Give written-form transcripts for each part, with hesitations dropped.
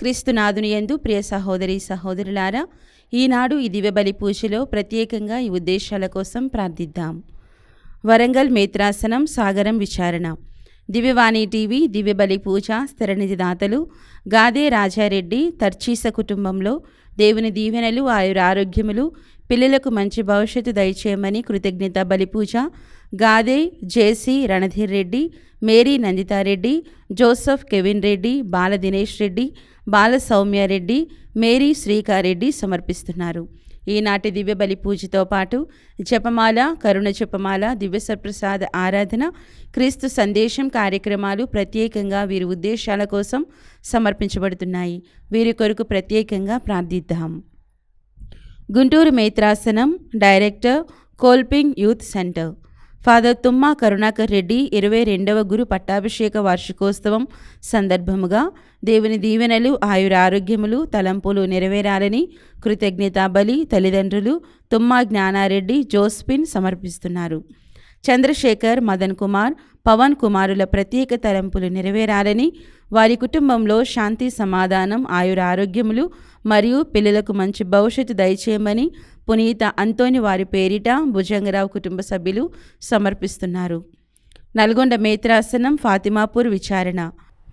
క్రీస్తునాథుని యందు ప్రియ సహోదరి సహోదరులారా, ఈనాడు ఈ దివ్యబలి పూజలో ప్రత్యేకంగా ఈ ఉద్దేశాల కోసం ప్రార్థిద్దాం. వరంగల్ మేత్రాసనం సాగరం విచారణ. దివ్యవాణి టీవీ దివ్యబలి పూజ స్థిరనిధి దాతలు గాదే రాజారెడ్డి తర్చీస కుటుంబంలో దేవుని దీవెనలు, ఆయురారోగ్యములు, పిల్లలకు మంచి భవిష్యత్తు దయచేయమని కృతజ్ఞత బలిపూజ Gade J C Randhir Reddy, Mary Nanditha Reddy, Joseph Kevin Reddy, Bala Dinesh Reddy, Bala Soumya Reddy, Mary Sreeka Reddy సమర్పిస్తున్నారు. ఈనాటి దివ్య బలి పూజతో పాటు జపమాల, కరుణ జపమాల, దివ్య సప్రసాద ఆరాధన, క్రీస్తు సందేశం కార్యక్రమాలు ప్రత్యేకంగా వీరి ఉద్దేశాల కోసం సమర్పించబడుతున్నాయి. వీరి కొరకు ప్రత్యేకంగా ప్రార్థిద్దాం. గుంటూరు మేత్రాసనం director, Kolping youth centre father Thumma Karunakar Reddy 22వ గురు పట్టాభిషేక వార్షికోత్సవం సందర్భముగా దేవుని దీవెనలు, ఆయురారోగ్యములు, తలంపులు నెరవేరాలని కృతజ్ఞతా బలి తల్లిదండ్రులు తుమ్మా జ్ఞానారెడ్డి, జోస్పిన్ సమర్పిస్తున్నారు. చంద్రశేఖర్, మదన్ కుమార్, పవన్ కుమారుల ప్రత్యేక తలంపులు నెరవేరాలని, వారి కుటుంబంలో శాంతి, సమాధానం, ఆయురారోగ్యములు మరియు పిల్లలకు మంచి భవిష్యత్తు దయచేయమని పునీత అంతోని వారి పేరిట భుజంగరావు కుటుంబ సభ్యులు సమర్పిస్తున్నారు. నల్గొండ మేత్రాసనం ఫాతిమాపూర్ విచారణ.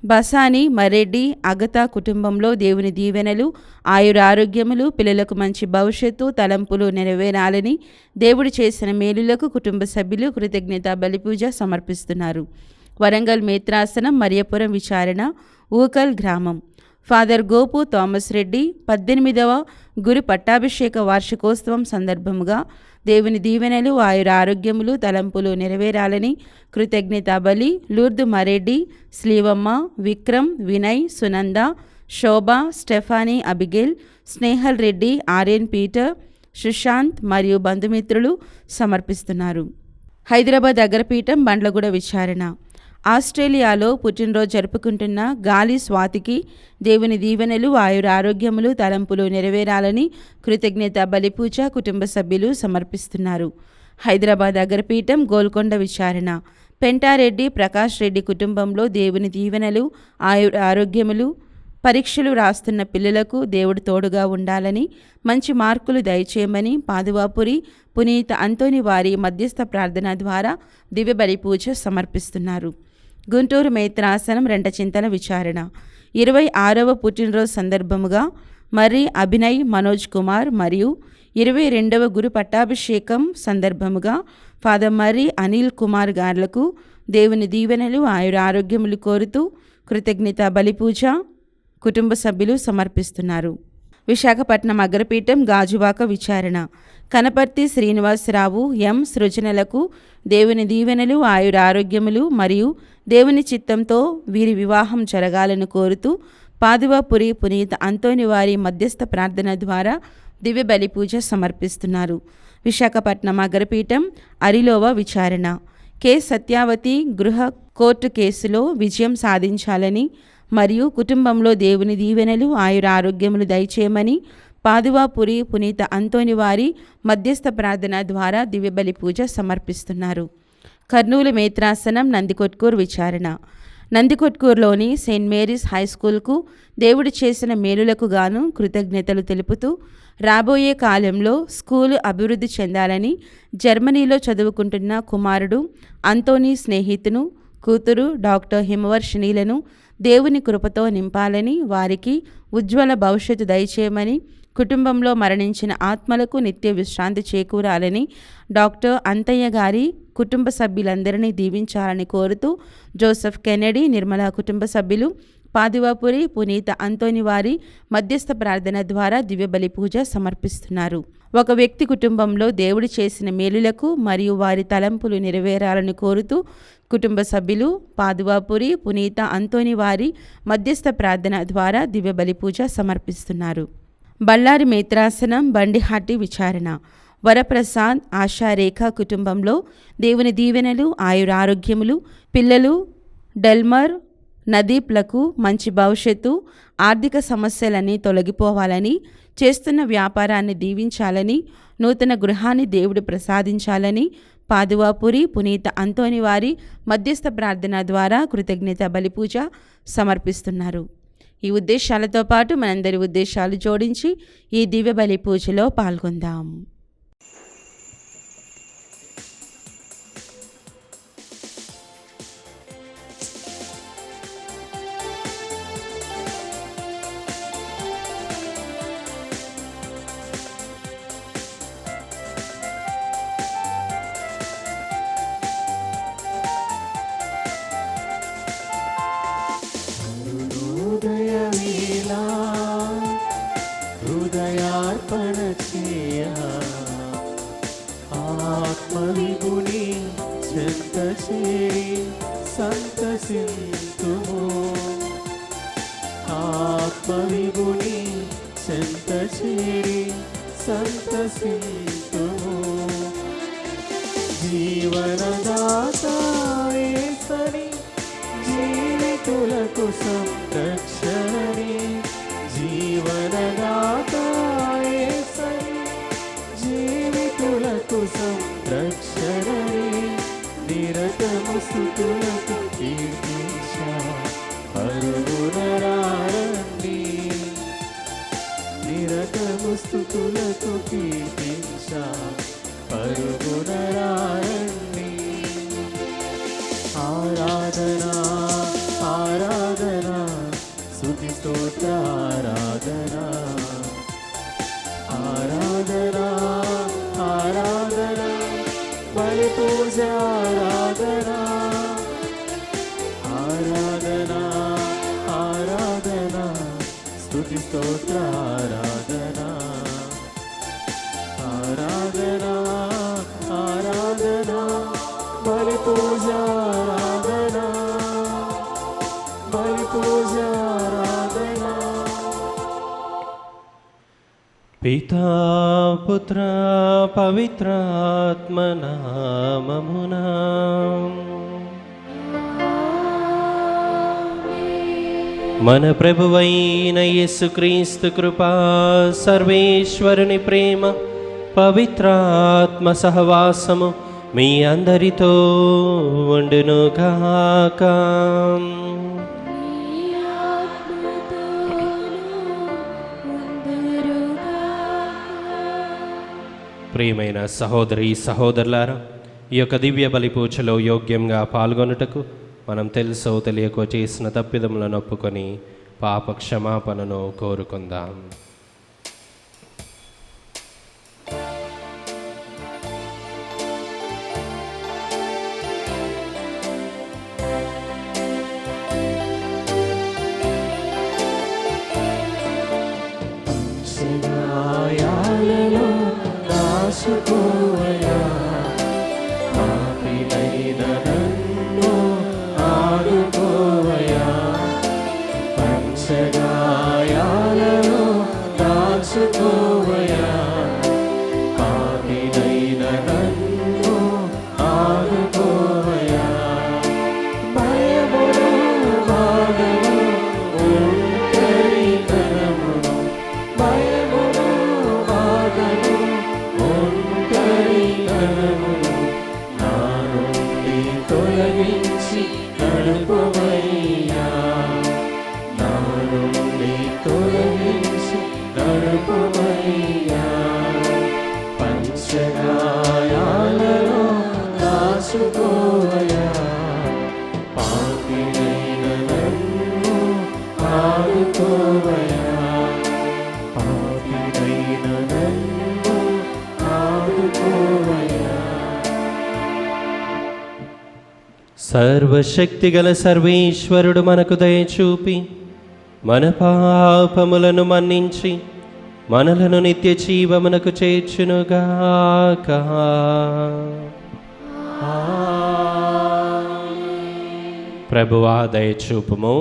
బసాని మరెడ్డి అగతా కుటుంబంలో దేవుని దీవెనలు, ఆయురారోగ్యములు, పిల్లలకు మంచి భవిష్యత్తు, తలంపులు నెరవేరాలని దేవుడు చేసిన మేలులకు కుటుంబ సభ్యులు కృతజ్ఞత బలిపూజ సమర్పిస్తున్నారు. వరంగల్ మేత్రాసనం మరియపురం విచారణ ఊకల్ గ్రామం. ఫాదర్ గోపు థామస్ రెడ్డి 18వ గురు పట్టాభిషేక వార్షికోత్సవం సందర్భముగా దేవుని దీవెనలు, ఆయురారోగ్యములు, తలంపులు నెరవేరాలని కృతజ్ఞతా బలి Lourdu Mareddy, Sleevamma, Vikram, Vinay, Sunanda, Shobha, Stephanie, Abigail, Snehal Reddy, Aryan Peter, Sushant మరియు బంధుమిత్రులు సమర్పిస్తున్నారు. హైదరాబాద్ అగ్రపీఠం బండ్లగూడ విచారణ. ఆస్ట్రేలియాలో పుట్టినరోజు జరుపుకుంటున్న గాలి స్వాతికి దేవుని దీవెనలు, ఆయురారోగ్యములు, తలంపులు నెరవేరాలని కృతజ్ఞత బలిపూజ కుటుంబ సభ్యులు సమర్పిస్తున్నారు. హైదరాబాద్ అగ్రపీఠం గోల్కొండ విచారణ. పెంటారెడ్డి ప్రకాష్ రెడ్డి కుటుంబంలో దేవుని దీవెనలు, ఆయురారోగ్యములు, పరీక్షలు రాస్తున్న పిల్లలకు దేవుడు తోడుగా ఉండాలని, మంచి మార్కులు దయచేయమని పాదువాపురి పునీత అంతోని వారి మధ్యస్థ ప్రార్థన ద్వారా దివ్య బలి పూజ సమర్పిస్తున్నారు. గుంటూరు మేత్రాసనం రెంటచింతల విచారణ. 26వ పుట్టినరోజు సందర్భముగా మర్రి అభినయ్ మనోజ్ కుమార్ మరియు 22వ గురు పట్టాభిషేకం సందర్భముగా ఫాదర్ మర్రి అనిల్ కుమార్ గార్లకు దేవుని దీవెనలు, ఆయురారోగ్యములు కోరుతూ కృతజ్ఞత బలిపూజ కుటుంబ సభ్యులు సమర్పిస్తున్నారు. విశాఖపట్నం అగ్రపీఠం గాజువాక విచారణ. కనపర్తి శ్రీనివాసరావు ఎం సృజనలకు దేవుని దీవెనలు, ఆయురారోగ్యములు మరియు దేవుని చిత్తంతో వీరి వివాహం జరగాలని కోరుతూ పాదువాపురి పునీత అంతోని వారి మధ్యస్థ ప్రార్థన ద్వారా దివ్య బలి పూజ సమర్పిస్తున్నారు. విశాఖపట్నం అగ్రపీఠం అరిలోవ విచారణ. కె సత్యావతి గృహ కోర్టు కేసులో విజయం సాధించాలని మరియు కుటుంబంలో దేవుని దీవెనలు, ఆయురారోగ్యములు దయచేయమని పాదువాపురి పునీత అంతోని వారి మధ్యస్థ ప్రార్థన ద్వారా దివ్య బలి పూజ సమర్పిస్తున్నారు. కర్నూలు మేత్రాసనం నందికొట్కూర్ విచారణ. నందికొట్కూర్లోని సెయింట్ మేరీస్ హై స్కూల్కు దేవుడు చేసిన మేలులకు గాను కృతజ్ఞతలు తెలుపుతూ రాబోయే కాలంలో స్కూలు అభివృద్ధి చెందాలని జర్మనీలో చదువుకుంటున్న కుమారుడు అంతోనీ స్నేహితును కూతురు డాక్టర్ హిమవర్షిణీలను దేవుని కృపతో నింపాలని, వారికి ఉజ్వల భవిష్యత్తు దయచేయమని, కుటుంబంలో మరణించిన ఆత్మలకు నిత్య విశ్రాంతి చేకూరాలని డాక్టర్ అంతయ్య గారి కుటుంబ సభ్యులందరినీ దీవించాలని కోరుతూ జోసెఫ్ కెనడీ, నిర్మల కుటుంబ సభ్యులు పాదువాపురి పునీత అంతోని వారి మధ్యస్థ ప్రార్థన ద్వారా దివ్య బలి పూజ సమర్పిస్తున్నారు. ఒక వ్యక్తి కుటుంబంలో దేవుడు చేసిన మేలులకు మరియు వారి తలంపులు నెరవేరాలని కోరుతూ కుటుంబ సభ్యులు పాదువాపురి పునీత అంతోని వారి మధ్యస్థ ప్రార్థన ద్వారా దివ్య బలి పూజ సమర్పిస్తున్నారు. బళ్ళారి మేత్రాసనం బండిహాటి విచారణ. వరప్రసాద్ ఆశారేఖ కుటుంబంలో దేవుని దీవెనలు, ఆయురారోగ్యములు, పిల్లలు డెల్మర్ నదీప్లకు మంచి భవిష్యత్తు, ఆర్థిక సమస్యలన్నీ తొలగిపోవాలని, చేస్తున్న వ్యాపారాన్ని దీవించాలని, నూతన గృహాన్ని దేవుడు ప్రసాదించాలని పాదువాపురి పునీత అంతోని వారి మధ్యస్థ ప్రార్థన ద్వారా కృతజ్ఞత బలిపూజ సమర్పిస్తున్నారు. ఈ ఉద్దేశాలతో పాటు మనందరి ఉద్దేశాలు జోడించి ఈ దివ్య బలి పూజలో పాల్గొందాం. హృదయార్పణ చేయ ఆత్మవిగుని చెంత చేరి సంతసింతుము. ఆత్మవిగుని చెంత చేరి సంతసింతుము. జీవనదాత యేసని జీవితులకు సంరక్షణని. జీవనదాత యేసని జీవితులకు సంరక్షణని. నిరతము స్తుతులకు కీర్తించ పరుగునరారండి. నిరతము స్తుతులకు కీర్తించ పరుగునరారండి. ఆరాధనా ఆరాధనా స్తుతి స్తోత్ర ఆరాధనా. ఆరాధనా ఆరాధనా బలి పూజ ఆరాధనా. ఆరాధనా ఆరాధనా స్తుతి స్తోత్ర ఆరాధనా. ఆరాధనా ఆరాధనా బలి పూజ ఆరాధనా. బలి పూజ ఆరాధనా. పితా పుత్ర పవిత్రాత్మ నామమునా. మన ప్రభువైన యేసుక్రీస్తు కృపా, సర్వేశ్వరుని ప్రేమ, పవిత్రాత్మ సహవాసము మీ అందరితో ఉండునుగాక. ప్రియమైన సహోదరి సహోదరులారా, ఈ యొక్క దివ్య బలి పూజలో యోగ్యంగా పాల్గొనుటకు మనం తెలుసో తెలియకో చేసిన తప్పిదములను ఒప్పుకొని పాప క్షమాపణను కోరుకుందాం. దాచుకోవయా పాపినైన నన్ను ఆదుకోవయా. పంచగాయాలలో దాచుకోవయా పాపినైన నన్ను ఆదుకోవయా. భయమును బాధను ఒంటరితనమును, భయమును బాధను ఒంటరితనమును నా నుండి తొలగించి నడుపవయ్యా. నా నుండి తొలగించి నడుపవయ్యా. పంచగాయాలలో దాచుకోవయా పాపినైన నన్ను ఆదుకోవయా. పాపినైన నన్ను ఆదుకోవయా. సర్వశక్తిగల సర్వేశ్వరుడు మనకు దయచూపి మన పాపములను మన్నించి మనలను నిత్య జీవమునకు చేర్చునుగాక. ప్రభువా దయచూపుము,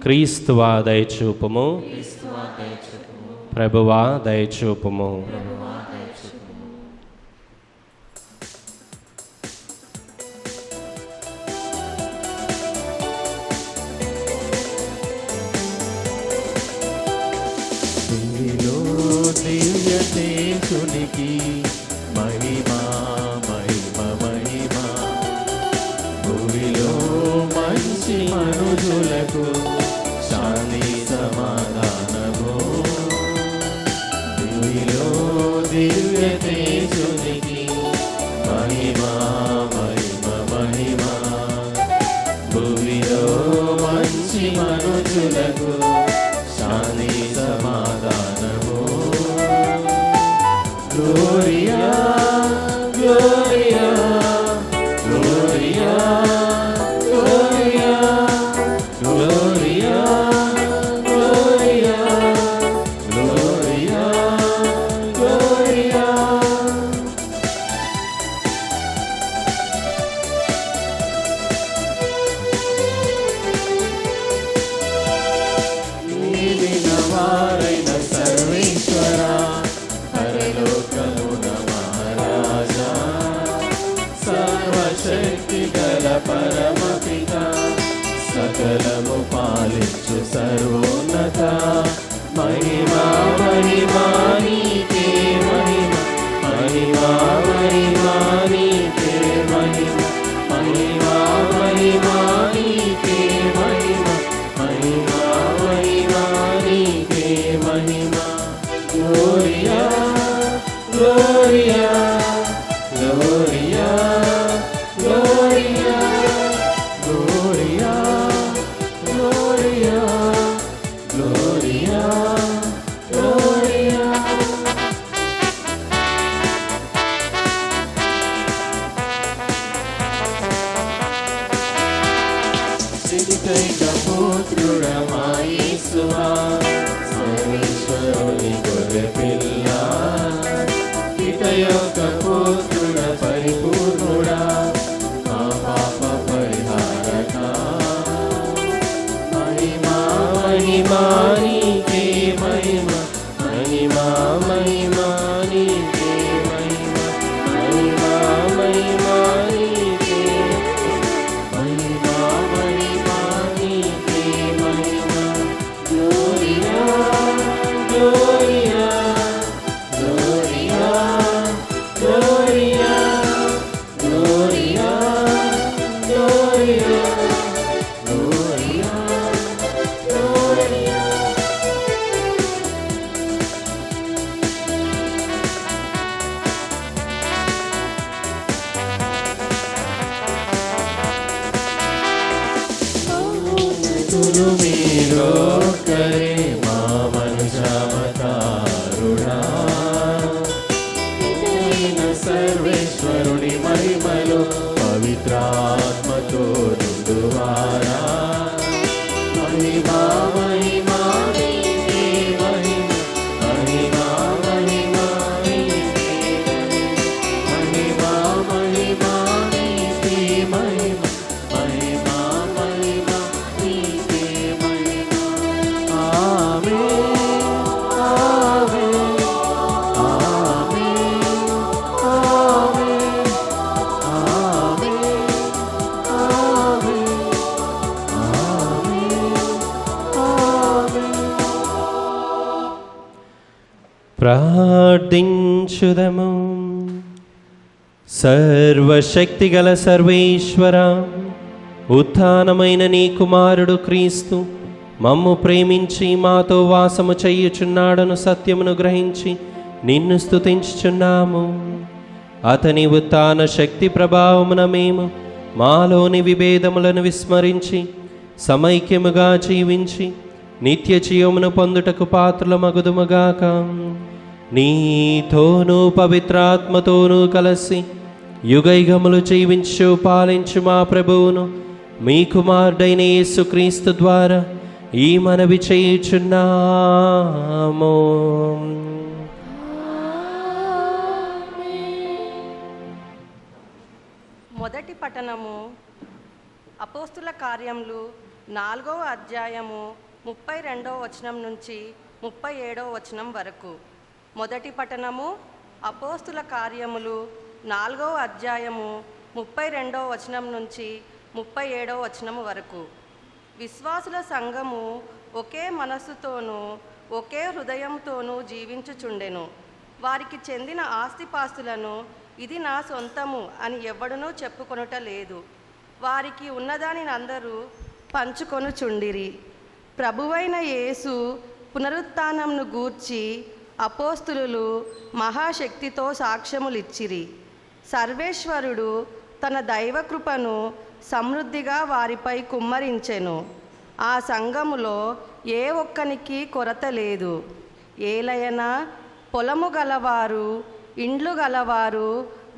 క్రీస్తువా దయచూపుము, ప్రభువా దయచూపుము. దివ్య తేజునికి మహిమా మహిమ మహిమ. భూమిలో మంచి మనుజులకు Gloria, Gloria, Gloria, Gloria, Gloria, Gloria, Gloria. నీవిన వారైన సర్వేశ్వర, పరలోకమున మహారాజా, సర్వశక్తి గల పరమపిత, సకలము పాలించు సర్వోన్నత, మహిమా మహిమా నీకే మహిమ, మహిమా మహిమా నీకే మహిమ, మహిమా మహిమా నీకే మహిమ, మహిమా మహిమా నీకే మహిమ. Gloria, Gloria, Gloria, Gloria, Gloria, Gloria, Gloria, Gloria. చిటికైక పుత్రుడమా యేసువా, సర్వేశ్వరుని గొర్రె పిల్ల, పితయొక్క పుత్రుడ పరిపూర్ణుడా, మా పాప పరిహారక, మహిమా మహిమా నీకే మహిమ, మహిమా మహిమా నీకే మహిమ, మహిమా మహిమా నీకే మహిమా, మహిమా నీకే మహిమ. Gloria, Gloria, Gloria, Gloria, Gloria, Gloria, Gloria, Gloria. తులు మీరో కరే మా మనుషావతారుడా, అయిన సర్వేశ్వరుని మహిమలో పవిత్రాత్మతో నిండువారా, మహిమా మహిమా నీకే మహిమ, మహిమా మహిమా నీకే మహిమ, మహిమా నీకే మహిమ, మహిమా మహిమా నీకే మహిమ. ఆమేన్, ఆమేన్, ఆమేన్, ఆమేన్, ఆమేన్, ఆమేన్, ఆమేన్. ప్రార్థించుదము. సర్వశక్తిగల సర్వేశ్వర, ఉత్థానమైన నీ కుమారుడు క్రీస్తు మమ్ము ప్రేమించి మాతో వాసము చెయ్యుచున్నాడను సత్యమును గ్రహించి నిన్ను స్తుతించుచున్నాము. అతని ఉత్థాన శక్తి ప్రభావమున మేము మాలోని విభేదములను విస్మరించి సమైక్యముగా జీవించి నిత్య జీవమును పొందుటకు పాత్రలమగుదుముగాక. నీతోనూ పవిత్రాత్మతోనూ కలిసి యుగయుగములు జీవించు పాలించు మా ప్రభువును మీ కుమారుడైన యేసుక్రీస్తు ద్వారా ఈ మనవి చేయుచున్నాము. మొదటి పఠనము అపోస్తుల కార్యములు 4వ అధ్యాయము 32వ వచనం నుంచి 37వ వచనం వరకు. మొదటి పఠనము అపోస్తుల కార్యములు 4వ అధ్యాయము 32వ వచనం నుంచి 37వ వచనం వరకు. విశ్వాసుల సంఘము ఒకే మనస్సుతోనూ ఒకే హృదయంతోనూ జీవించుచుండెను. వారికి చెందిన ఆస్తిపాస్తులను ఇది నా సొంతము అని ఎవ్వడునూ చెప్పుకొనుట లేదు. వారికి ఉన్నదానిని అందరూ పంచుకొనుచుండిరి. ప్రభువైన యేసు పునరుత్థానమును గూర్చి అపోస్తులు మహాశక్తితో సాక్ష్యములిచ్చిరి. సర్వేశ్వరుడు తన దైవకృపను సమృద్ధిగా వారిపై కుమ్మరించెను. ఆ సంఘములో ఏ ఒక్కనికి కొరత లేదు. ఏలయన పొలము గలవారు, ఇండ్లు గలవారు,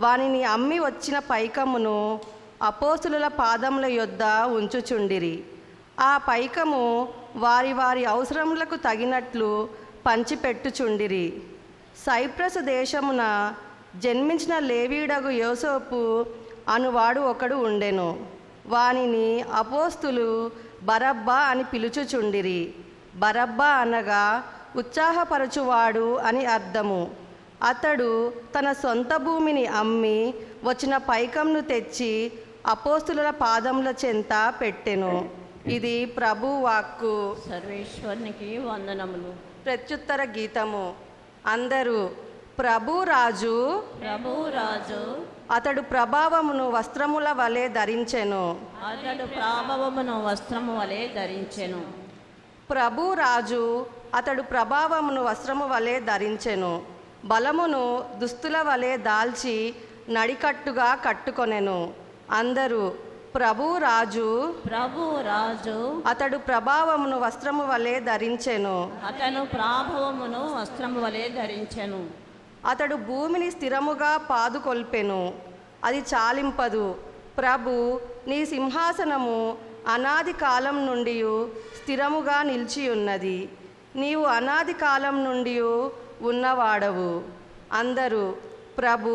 వానిని అమ్మి వచ్చిన పైకమును అపోస్తుల పాదముల యొద్ద ఉంచుచుండిరి. ఆ పైకము వారి వారి అవసరములకు తగినట్లు పంచిపెట్టుచుండిరి. సైప్రసు దేశమున జన్మించిన లేవీయుడగు యోసేపు అనువాడు ఒకడు ఉండెను. వానిని అపోస్తులు బరబ్బా అని పిలుచుచుండిరి. బరబ్బా అనగా ఉత్సాహపరచువాడు అని అర్థము. అతడు తన సొంత భూమిని అమ్మి వచ్చిన పైకంను తెచ్చి అపోస్తుల పాదముల చెంత పెట్టెను. ఇది ప్రభు వాక్కు. సర్వేశ్వరునికి వందనములు. ప్రత్యుత్తర గీతము. అందరూ ప్రభు రాజు, ప్రభు రాజు, అతడు ప్రభావమును వస్త్రముల వలె ధరించెను. అతడు ప్రాభవమును వస్త్రము వలె ధరించెను. ప్రభు రాజు, అతడు ప్రభావమును వస్త్రము వలె ధరించెను. బలమును దుస్తుల వలె దాల్చి నడికట్టుగా కట్టుకొనెను. అందరూ ప్రభు రాజు, ప్రభు రాజు, అతడు ప్రభావమును వస్త్రము వలె ధరించెను. అతను ప్రాభవమును వస్త్రము వలె ధరించెను. అతడు భూమిని స్థిరముగా పాదుకొల్పెను, అది చాలింపదు. ప్రభు, నీ సింహాసనము అనాది కాలం నుండి స్థిరముగా నిలిచియున్నది. నీవు అనాది కాలం నుండి ఉన్నవాడవు. అందరూ ప్రభు,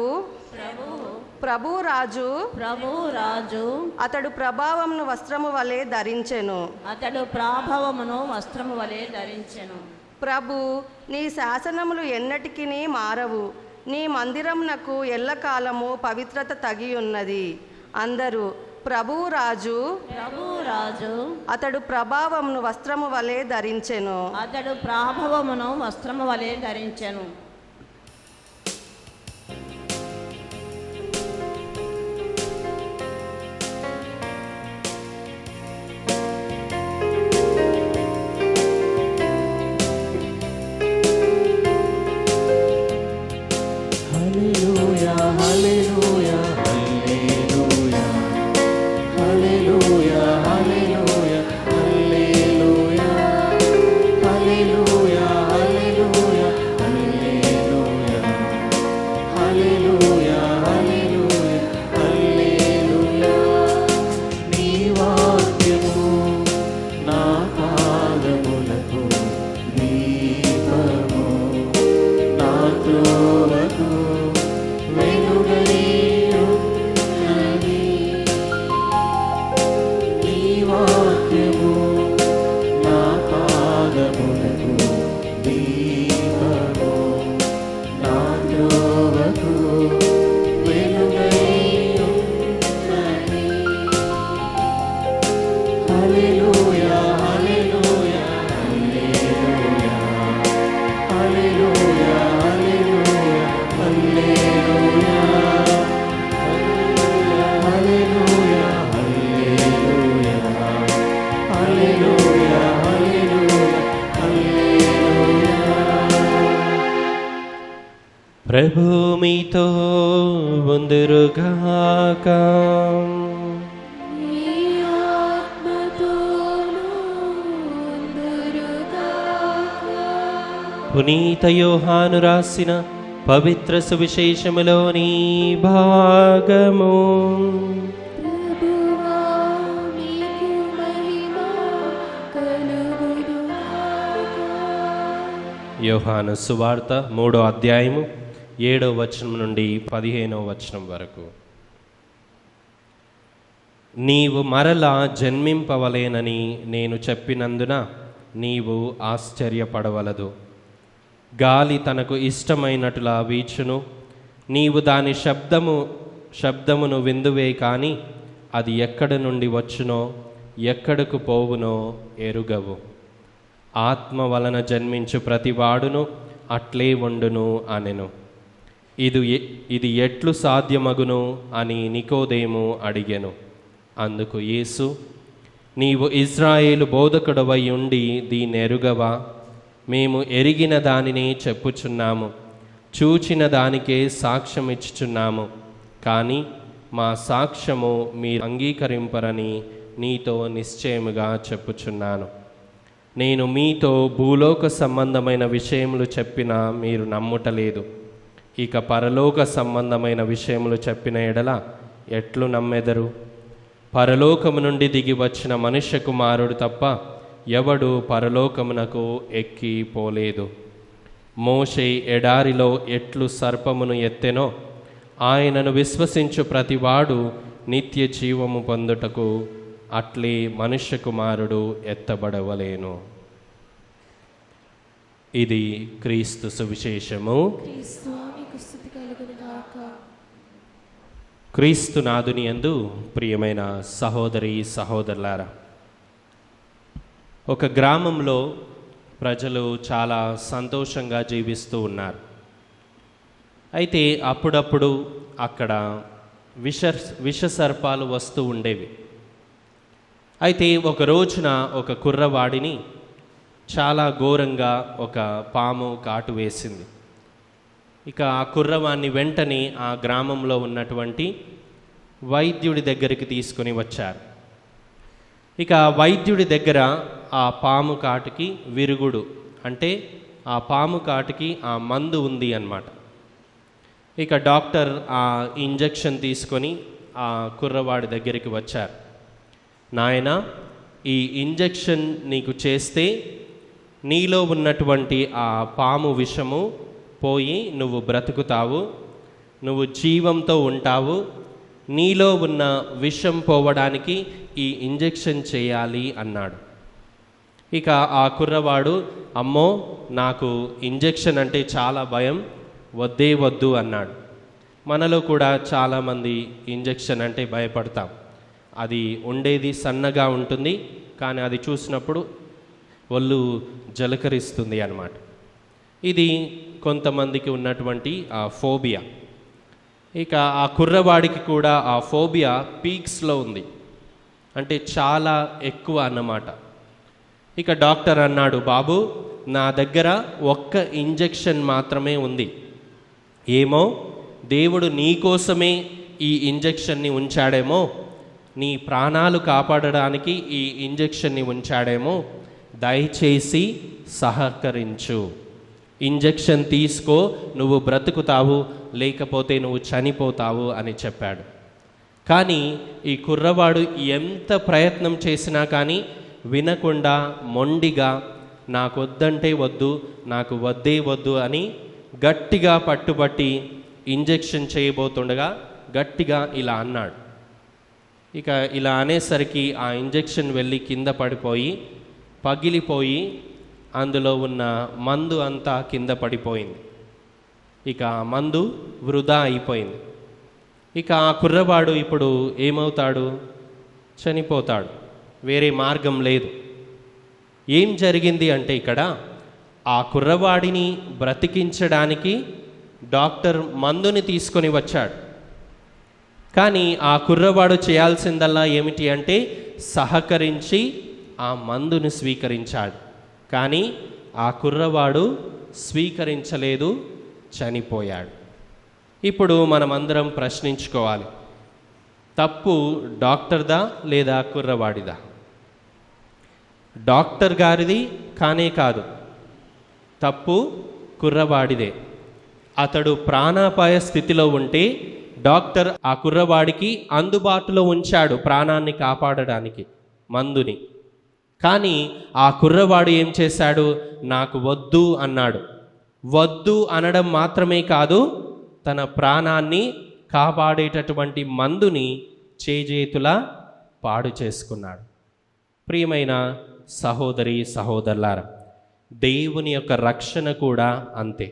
ప్రభు రాజు, ప్రభు రాజు, అతడు ప్రభావమును వస్త్రము వలె ధరించెను. అతడు ప్రాభవమును వస్త్రము వలె ధరించెను. ప్రభు, నీ శాసనములు ఎన్నటికీ మారవు. నీ మందిరమునకు ఎల్లకాలము పవిత్రత తగి ఉన్నది. అందరూ ప్రభు రాజు, ప్రభు రాజు, అతడు ప్రభావమును వస్త్రము వలె ధరించెను. అతడు ప్రాభవమును వస్త్రము వలె ధరించెను. ప్రభు మీతో ఉందురుగాక. పునీత యోహాను రాసిన పవిత్ర సువిశేషములోని భాగము. యోహాను సువార్త 3వ అధ్యాయము 7వ వచనం నుండి 15వ వచనం వరకు. నీవు మరలా జన్మింపవలేనని నేను చెప్పినందున నీవు ఆశ్చర్యపడవలదు. గాలి తనకు ఇష్టమైనట్లా వీచును. నీవు దాని శబ్దమును విందువే కానీ అది ఎక్కడి నుండి వచ్చునో ఎక్కడకు పోవునో ఎరుగవు. ఆత్మ వలన జన్మించు ప్రతివాడును అట్లే ఉండును అనెను. ఇది ఎట్లు సాధ్యమగును అని నికోదేము అడిగెను. అందుకు యేసు, నీవు ఇజ్రాయేలు బోధకుడవై ఉండి దీన్నెరుగవా? మేము ఎరిగిన దానినే చెప్పుచున్నాము, చూచిన దానికే సాక్ష్యం ఇచ్చుచున్నాము. కానీ మా సాక్ష్యము మీరు అంగీకరింపరని నీతో నిశ్చయముగా చెప్పుచున్నాను. నేను మీతో భూలోక సంబంధమైన విషయములు చెప్పినా మీరు నమ్ముటలేదు. ఇక పరలోక సంబంధమైన విషయములు చెప్పిన ఎడల ఎట్లు నమ్మెదరు? పరలోకము నుండి దిగి వచ్చిన మనుష్య కుమారుడు తప్ప ఎవడు పరలోకమునకు ఎక్కి పోలేదు. మోషే ఎడారిలో ఎట్లు సర్పమును ఎత్తెనో ఆయనను విశ్వసించు ప్రతివాడు నిత్య జీవము పొందుటకు అట్లే మనుష్య కుమారుడు ఎత్తబడవలేను. ఇది క్రీస్తు సువిశేషము. క్రీస్తు నాదుని యందు ప్రియమైన సహోదరి సహోదరులారా, ఒక గ్రామంలో ప్రజలు చాలా సంతోషంగా జీవిస్తూ ఉన్నారు. అయితే అప్పుడప్పుడు అక్కడ విషసర్పాలు వస్తూ ఉండేవి. అయితే ఒక రోజున ఒక కుర్రవాడిని చాలా ఘోరంగా ఒక పాము కాటు వేసింది. ఇక ఆ కుర్రవాడిని వెంటనే ఆ గ్రామంలో ఉన్నటువంటి వైద్యుడి దగ్గరికి తీసుకొని వచ్చారు. ఇక వైద్యుడి దగ్గర ఆ పాము కాటుకి విరుగుడు, అంటే ఆ పాము కాటుకి ఆ మందు ఉంది అన్నమాట. ఇక డాక్టర్ ఆ ఇంజెక్షన్ తీసుకొని ఆ కుర్రవాడి దగ్గరికి వచ్చారు. నాయన, ఈ ఇంజెక్షన్ నీకు చేస్తే నీలో ఉన్నటువంటి ఆ పాము విషము పోయి నువ్వు బ్రతుకుతావు, నువ్వు జీవంతో ఉంటావు, నీలో ఉన్న విషం పోవడానికి ఈ ఇంజెక్షన్ చేయాలి అన్నాడు. ఇక ఆ కుర్రవాడు, అమ్మో నాకు ఇంజెక్షన్ అంటే చాలా భయం, వద్దే వద్దు అన్నాడు. మనలో కూడా చాలామంది ఇంజెక్షన్ అంటే భయపడతాం. అది ఉండేది సన్నగా ఉంటుంది, కానీ అది చూసినప్పుడు ఒళ్ళు జలకరిస్తుంది అన్నమాట. ఇది కొంతమందికి ఉన్నటువంటి ఆ ఫోబియా. ఇక ఆ కుర్రవాడికి కూడా ఆ ఫోబియా పీక్స్లో ఉంది, అంటే చాలా ఎక్కువ అన్నమాట. ఇక డాక్టర్ అన్నాడు, బాబు నా దగ్గర ఒక్క ఇంజెక్షన్ మాత్రమే ఉంది. ఏమో దేవుడు నీ కోసమే ఈ ఇంజెక్షన్ని ఉంచాడేమో, నీ ప్రాణాలు కాపాడడానికి ఈ ఇంజెక్షన్ని ఉంచాడేమో, దయచేసి సహకరించు, ఇంజెక్షన్ తీసుకో, నువ్వు బ్రతుకుతావు, లేకపోతే నువ్వు చనిపోతావు అని చెప్పాడు. కానీ ఈ కుర్రవాడు ఎంత ప్రయత్నం చేసినా కానీ వినకుండా మొండిగా నాకు వద్దంటే వద్దు, నాకు వద్దే వద్దు అని గట్టిగా పట్టుబట్టి ఇంజెక్షన్ చేయబోతుండగా గట్టిగా ఇలా అన్నాడు. ఇక ఇలా అనేసరికి ఆ ఇంజెక్షన్ వెళ్ళి కింద పడిపోయి పగిలిపోయి అందులో ఉన్న మందు అంతా కింద పడిపోయింది. ఇక ఆ మందు వృధా అయిపోయింది. ఇక ఆ కుర్రవాడు ఇప్పుడు ఏమవుతాడు? చనిపోతాడు, వేరే మార్గం లేదు. ఏం జరిగింది అంటే ఇక్కడ ఆ కుర్రవాడిని బ్రతికించడానికి డాక్టర్ మందుని తీసుకొని వచ్చాడు. కానీ ఆ కుర్రవాడు చేయాల్సిందల్లా ఏమిటి అంటే సహకరించి ఆ మందుని స్వీకరించాడు. కానీ ఆ కుర్రవాడు స్వీకరించలేదు, చనిపోయాడు. ఇప్పుడు మనమందరం ప్రశ్నించుకోవాలి, తప్పు డాక్టర్దా లేదా కుర్రవాడిదా? డాక్టర్ గారిది కానే కాదు, తప్పు కుర్రవాడిదే. అతడు ప్రాణాపాయ స్థితిలో ఉంటే డాక్టర్ ఆ కుర్రవాడికి అందుబాటులో ఉంచాడు ప్రాణాన్ని కాపాడడానికి మందుని. కానీ ఆ కుర్రవాడు ఏం చేశాడు? నాకు వద్దు అన్నాడు. వద్దు అనడం మాత్రమే కాదు, తన ప్రాణాన్ని కాపాడేటటువంటి మందుని చేజేతులా పాడు చేసుకున్నాడు. ప్రియమైన సహోదరి సహోదరులారా, దేవుని యొక్క రక్షణ కూడా అంతే.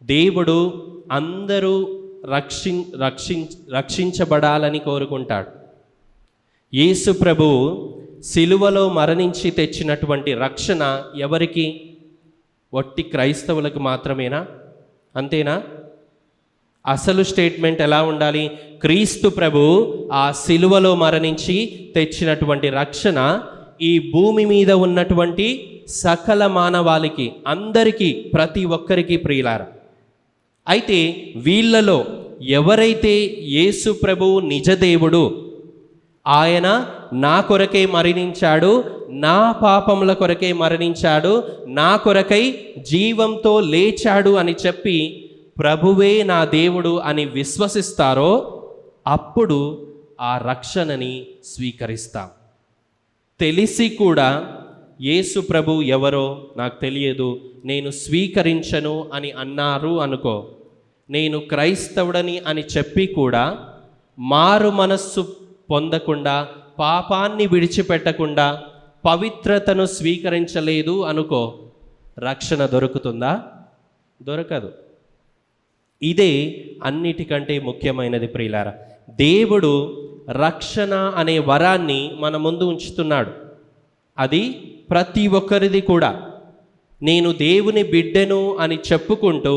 దేవుడు అందరూ రక్షించబడాలని కోరుకుంటాడు. యేసు ప్రభువు సిలువలో మరణించి తెచ్చినటువంటి రక్షణ ఎవరికి? ఒట్టి క్రైస్తవులకు మాత్రమేనా? అంతేనా? అసలు స్టేట్మెంట్ ఎలా ఉండాలి? క్రీస్తు ప్రభువు ఆ సిలువలో మరణించి తెచ్చినటువంటి రక్షణ ఈ భూమి మీద ఉన్నటువంటి సకల మానవాళికి, అందరికీ, ప్రతి ఒక్కరికి ప్రియులారా. అయితే వీళ్ళలో ఎవరైతే యేసు ప్రభువు నిజదేవుడు, ఆయన నా కొరకే మరణించాడు, నా పాపముల కొరకే మరణించాడు, నా కొరకై జీవంతో లేచాడు అని చెప్పి ప్రభువే నా దేవుడు అని విశ్వసిస్తారో అప్పుడు ఆ రక్షణని స్వీకరిస్తాం. తెలిసి కూడా యేసు ప్రభు ఎవరో నాకు తెలియదు, నేను స్వీకరించను అని అన్నారు అనుకో, నేను క్రైస్తవుడని అని చెప్పి కూడా మారు మనస్సు పొందకుండా, పాపాన్ని విడిచిపెట్టకుండా, పవిత్రతను స్వీకరించలేదు అనుకో, రక్షణ దొరుకుతుందా? దొరకదు. ఇదే అన్నిటికంటే ముఖ్యమైనది ప్రియులారా. దేవుడు రక్షణ అనే వరాన్ని మన ముందు ఉంచుతున్నాడు. అది ప్రతి ఒక్కరిది కూడా. నేను దేవుని బిడ్డను అని చెప్పుకుంటూ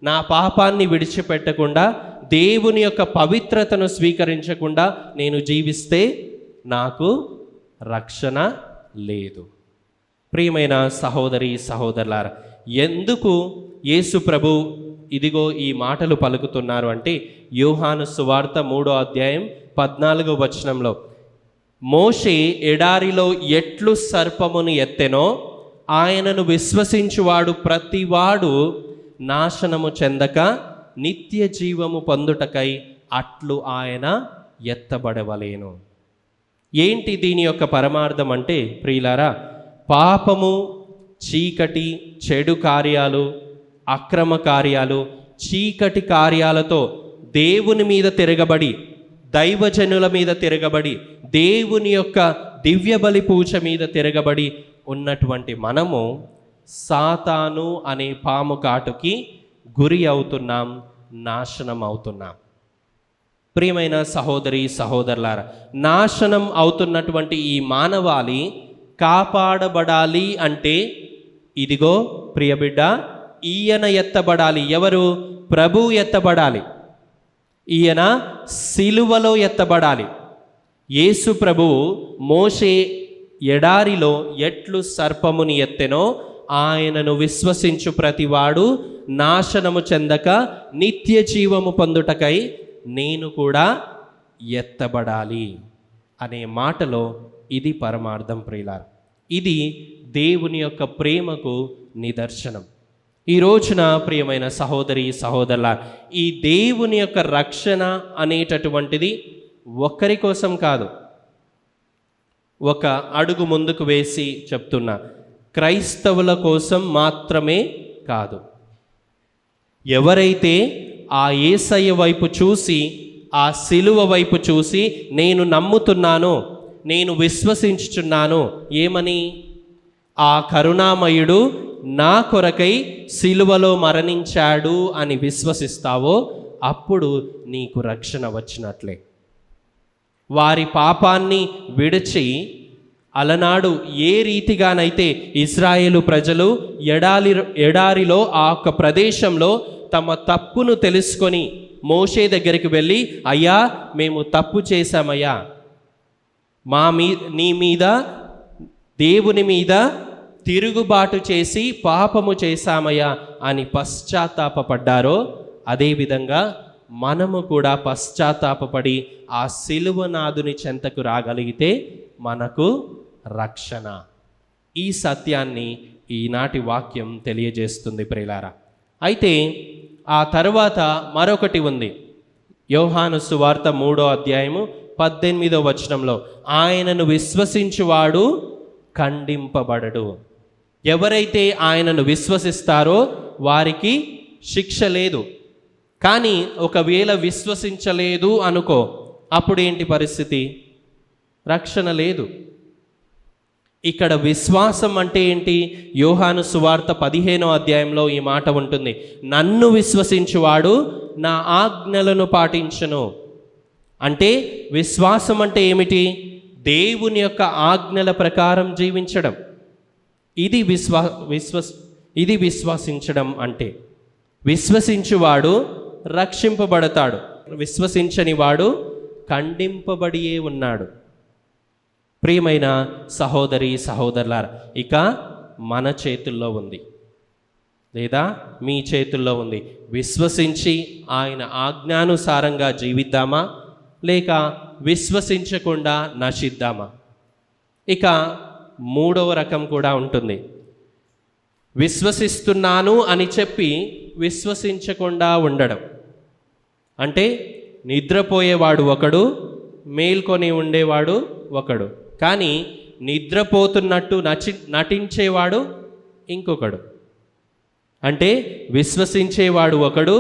నా పాపాన్ని విడిచిపెట్టకుండా, దేవుని యొక్క పవిత్రతను స్వీకరించకుండా నేను జీవిస్తే నాకు రక్షణ లేదు. ప్రియమైన సహోదరి సహోదరులారా, ఎందుకు యేసు ప్రభు ఇదిగో ఈ మాటలు పలుకుతున్నారు అంటే, యోహాను సువార్త 3వ అధ్యాయం 14వ వచనంలో, మోషే ఎడారిలో ఎట్లు సర్పమును ఎత్తెనో ఆయనను విశ్వసించువాడు ప్రతివాడు నాశనము చెందక నిత్య జీవము పొందుటకై అట్లు ఆయన ఎత్తబడవలేను. ఏంటి దీని యొక్క పరమార్థం అంటే ప్రియులారా, పాపము, చీకటి, చెడు కార్యాలు, అక్రమ కార్యాలు, చీకటి కార్యాలతో దేవుని మీద తిరగబడి, దైవజనుల మీద తిరగబడి, దేవుని యొక్క దివ్య బలి పూజ మీద తిరగబడి ఉన్నటువంటి మనము సాతాను అనే పాము కాటుకి గురి అవుతున్నాం, నాశనం అవుతున్నాం. ప్రియమైన సహోదరి సహోదరులారా, నాశనం అవుతున్నటువంటి ఈ మానవాళి కాపాడబడాలి అంటే ఇదిగో ప్రియబిడ్డ, ఈయన ఎత్తబడాలి. ఎవరు? ప్రభు ఎత్తబడాలి. ఈయన సిలువలో ఎత్తబడాలి. యేసు ప్రభువు మోషే ఎడారిలో ఎట్లు సర్పముని ఎత్తెనో ఆయనను విశ్వసించు ప్రతివాడు నాశనము చెందక నిత్య జీవము పొందుటకై నేను కూడా ఎత్తబడాలి అనే మాటలో ఇది పరమార్థం ప్రియులారా. ఇది దేవుని యొక్క ప్రేమకు నిదర్శనం. ఈ రోజున ప్రియమైన సహోదరి సహోదరుల, ఈ దేవుని యొక్క రక్షణ అనేటటువంటిది ఒక్కరి కోసం కాదు. ఒక అడుగు ముందుకు వేసి చెప్తున్నా, క్రైస్తవుల కోసం మాత్రమే కాదు. ఎవరైతే ఆ యేసయ్య వైపు చూసి, ఆ సిలువ వైపు చూసి నేను నమ్ముతున్నాను, నేను విశ్వసించుచున్నాను, ఏమని? ఆ కరుణామయుడు నా కొరకై సిలువలో మరణించాడు అని విశ్వసిస్తావో అప్పుడు నీకు రక్షణ వచ్చినట్లే. వారి పాపాన్ని విడిచి అలనాడు ఏ రీతిగానైతే ఇశ్రాయేలు ప్రజలు ఎడారిలో ఆ ఒక్క ప్రదేశంలో తమ తప్పును తెలుసుకొని మోషే దగ్గరికి వెళ్ళి, అయ్యా మేము తప్పు చేశామయ్యా, నీ మీద దేవుని మీద తిరుగుబాటు చేసి పాపము చేశామయ్యా అని పశ్చాత్తాపపడ్డారో, అదేవిధంగా మనము కూడా పశ్చాత్తాపపడి ఆ సిలువనాథుని చెంతకు రాగలిగితే మనకు రక్షణ. ఈ సత్యాన్ని ఈనాటి వాక్యం తెలియజేస్తుంది ప్రియులారా. అయితే ఆ తరువాత మరొకటి ఉంది. యోహాను సువార్త 3వ అధ్యాయము 18వ వచనంలో, ఆయనను విశ్వసించువాడు ఖండింపబడడు. ఎవరైతే ఆయనను విశ్వసిస్తారో వారికి శిక్ష లేదు. కానీ ఒకవేళ విశ్వసించలేదు అనుకో, అప్పుడేంటి పరిస్థితి? రక్షణ లేదు. ఇక్కడ విశ్వాసం అంటే ఏంటి? యోహాను సువార్త 15వ అధ్యాయంలో ఈ మాట ఉంటుంది, నన్ను విశ్వసించువాడు నా ఆజ్ఞలను పాటించును. అంటే విశ్వాసం అంటే ఏమిటి? దేవుని యొక్క ఆజ్ఞల ప్రకారం జీవించడం. ఇది విశ్వసించడం అంటే. విశ్వసించువాడు రక్షింపబడతాడు, విశ్వసించని వాడు ఖండింపబడియే ఉన్నాడు. ప్రియమైన సహోదరి సహోదరులారా, ఇక మన చేతుల్లో ఉంది, లేదా మీ చేతుల్లో ఉంది. విశ్వసించి ఆయన ఆజ్ఞానుసారంగా జీవిద్దామా, లేక విశ్వసించకుండా నశిద్దామా? ఇక 3వ రకం కూడా ఉంటుంది. విశ్వసిస్తున్నాను అని చెప్పి విశ్వసించకుండా ఉండడం. అంటే నిద్రపోయేవాడు ఒకడు, మేల్కొని ఉండేవాడు ఒకడు. కానీ నిద్రపోతున్నట్టు నటించేవాడు ఇంకొకడు. అంటే విశ్వసించేవాడు ఒకడు,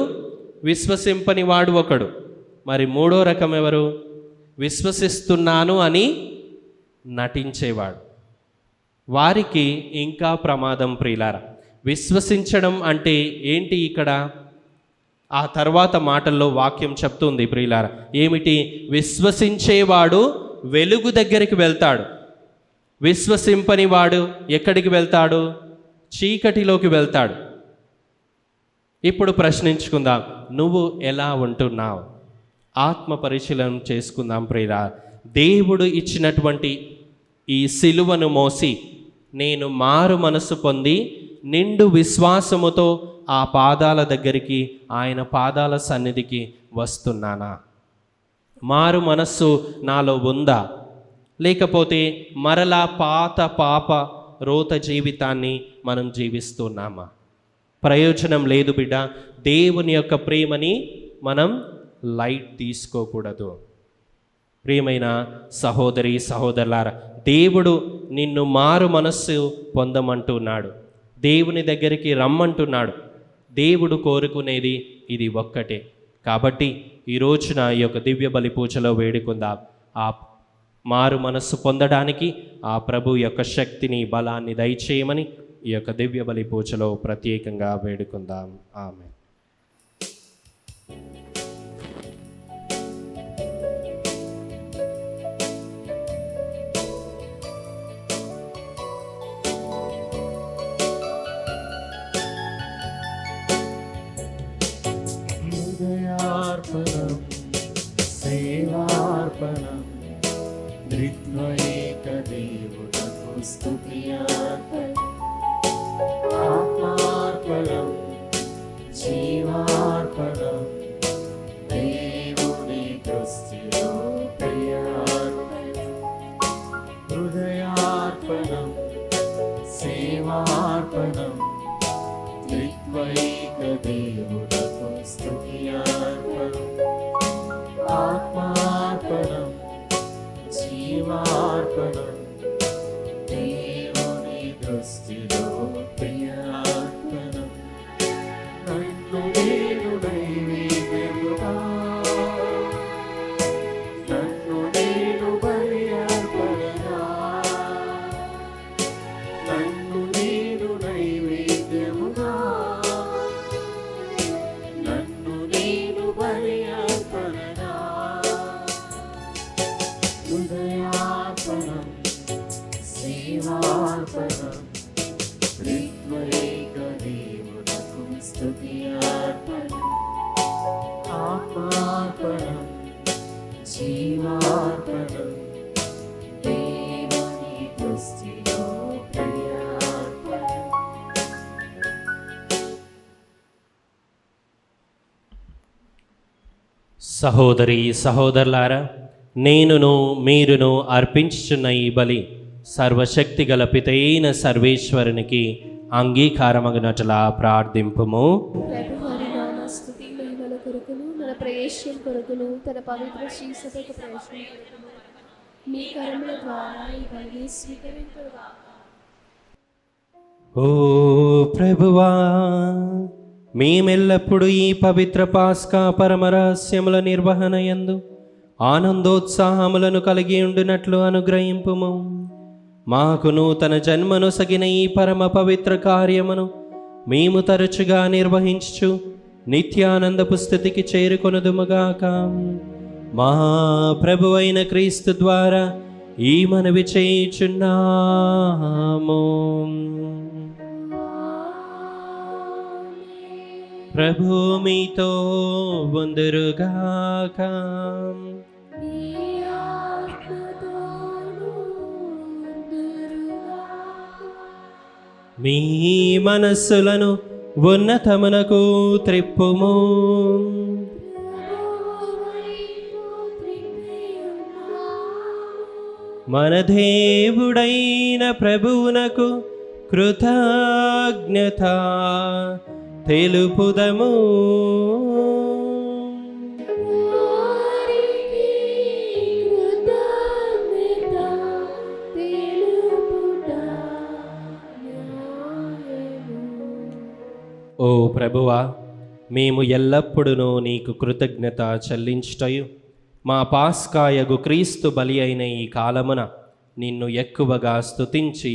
విశ్వసింపని వాడు ఒకడు. మరి మూడో రకం ఎవరు? విశ్వసిస్తున్నాను అని నటించేవాడు. వారికి ఇంకా ప్రమాదం ప్రియులారా. విశ్వసించడం అంటే ఏంటి ఇక్కడ? ఆ తర్వాత మాటల్లో వాక్యం చెప్తుంది ప్రియులారా. ఏమిటి? విశ్వసించేవాడు వెలుగు దగ్గరికి వెళ్తాడు, విశ్వసింపని వాడు ఎక్కడికి వెళ్తాడు? చీకటిలోకి వెళ్తాడు. ఇప్పుడు ప్రశ్నించుకుందాం, నువ్వు ఎలా ఉంటున్నావు? ఆత్మ పరిశీలన చేసుకుందాం ప్రియులారా. దేవుడు ఇచ్చినటువంటి ఈ సిలువను మోసి నేను మారు మనసు పొంది నిండు విశ్వాసముతో ఆ పాదాల దగ్గరికి, ఆయన పాదాల సన్నిధికి వస్తున్నానా? మారు మనస్సు నాలో ఉందా? లేకపోతే మరలా పాత పాప రోత జీవితాన్ని మనం జీవిస్తున్నామా? ప్రయోజనం లేదు బిడ్డ. దేవుని యొక్క ప్రేమని మనం లైట్ తీసుకోకూడదు. ప్రియమైన సహోదరి సహోదరులారా, దేవుడు నిన్ను మారు మనస్సు పొందమంటున్నాడు, దేవుని దగ్గరికి రమ్మంటున్నాడు. దేవుడు కోరుకునేది ఇది ఒక్కటే. కాబట్టి ఈ రోజున ఈ యొక్క దివ్య బలి పూజలో వేడుకుందాం. ఆ మారు మనస్సు పొందడానికి ఆ ప్రభు యొక్క శక్తిని, బలాన్ని దయచేయమని ఈ యొక్క దివ్య బలి పూజలో ప్రత్యేకంగా వేడుకుందాం. ఆమేన్. హృదయార్పణం, సేవార్పణం, త్రిత్వైక దేవుడకు స్తుతియార్పణం, ఆత్మార్పణం, జీవార్పణం, దేవుని దృష్టిలో ప్రియార్పణం. హృదయార్పణం, సేవార్పణం, త్రిత్వైక దేవుడకు స్తుతియార్పణం, ఆత్మార్పణం, జీవార్పణం, దేవుని దృష్టిలో ప్రియార్పణం. నన్ను నేను నైవేద్యముగా, నన్ను నేను బలి అర్పణగా, నన్ను నేను నైవేద్యముగా, నన్ను నేను బలి అర్పణగా. హృదయార్పణం, సేవార్పణం, త్రిత్వైక దేవుడకు స్తుతియార్పణం, ఆత్మార్పణం, జీవార్పణం, దేవుని దృష్టిలో ప్రియార్పణం. సహోదరి సహోదరులారా, నేనును మీరును అర్పించుచున్న ఈ బలి సర్వశక్తిగల పితైన సర్వేశ్వరునికి అంగీకారమగునట్లా ప్రార్థింపుము. ప్రభువారి నామస్తుతి మహిమల కొరకును మన ప్రవేశం కొరకును తన పవిత్ర శ్రీసభకు ప్రవేశం కొరకును మీ కర్మల ద్వారా ఈ బలిని స్వీకరించుగా. ఓ ప్రభువా, మేమెల్లప్పుడు ఈ పవిత్ర పాస్కా పరమరహస్యముల నిర్వహణ యందు ఆనందోత్సాహములను కలిగి ఉండునట్లు అనుగ్రహింపుము. మాకు నూతన జన్మను సగిన ఈ పరమ పవిత్ర కార్యమును మేము తరచుగా నిర్వహించుచు నిత్యానందపు స్థితికి చేరుకొనుదుముగాక. మా ప్రభువైన క్రీస్తు ద్వారా ఈ మనవి చేయుచున్నాము. ప్రభు మీతో ఉందురుగాక. మీ మనస్సులను ఉన్నతమునకు త్రిప్పుము. మన దేవుడైన ప్రభువునకు కృతజ్ఞత తెలుపుదము. వారికి కృతజ్ఞత తెలుపుట న్యాయము. ఓ ప్రభువా, మేము ఎల్లప్పుడూ నీకు కృతజ్ఞత చెల్లించుటయు మా పాస్కాయగు క్రీస్తు బలి అయిన ఈ కాలమున నిన్ను ఎక్కువగా స్తుతించి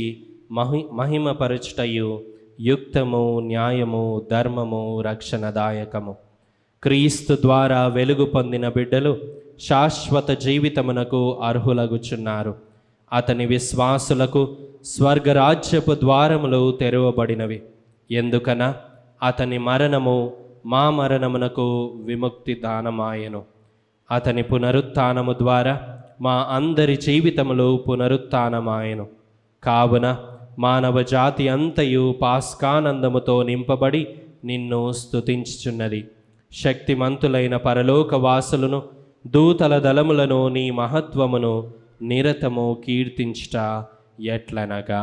మహిమపరచుటయు యుక్తము, న్యాయము, ధర్మము, రక్షణదాయకము. క్రీస్తు ద్వారా వెలుగు పొందిన బిడ్డలు శాశ్వత జీవితమునకు అర్హులగుచున్నారు. అతని విశ్వాసులకు స్వర్గరాజ్యపు ద్వారములు తెరవబడినవి. ఎందుకన అతని మరణము మా మరణమునకు విముక్తి దానమాయెను. అతని పునరుత్థానము ద్వారా మా అందరి జీవితములు పునరుత్థానమాయెను. కావున మానవ జాతి అంతయు పాస్కానందముతో నింపబడి నిన్ను స్తుతించుచున్నది. శక్తిమంతులైన పరలోక వాసులను, దూతల దళములను నీ మహత్వమును నిరతము కీర్తించుట ఎట్లనగా,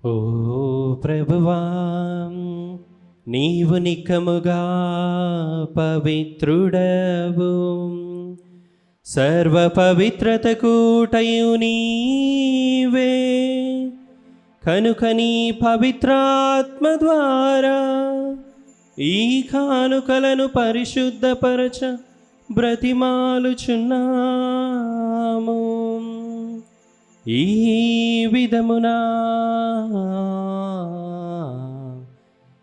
ఓ ప్రభువా, నీవు నికముగా పవిత్రుడవు, సర్వ పవిత్రత కూటయు నీవే. కనుక నీ పవిత్రాత్మ ద్వారా ఈ కానుకలను పరిశుద్ధపరచ బ్రతిమాలుచున్నాము. ఈ విధమునా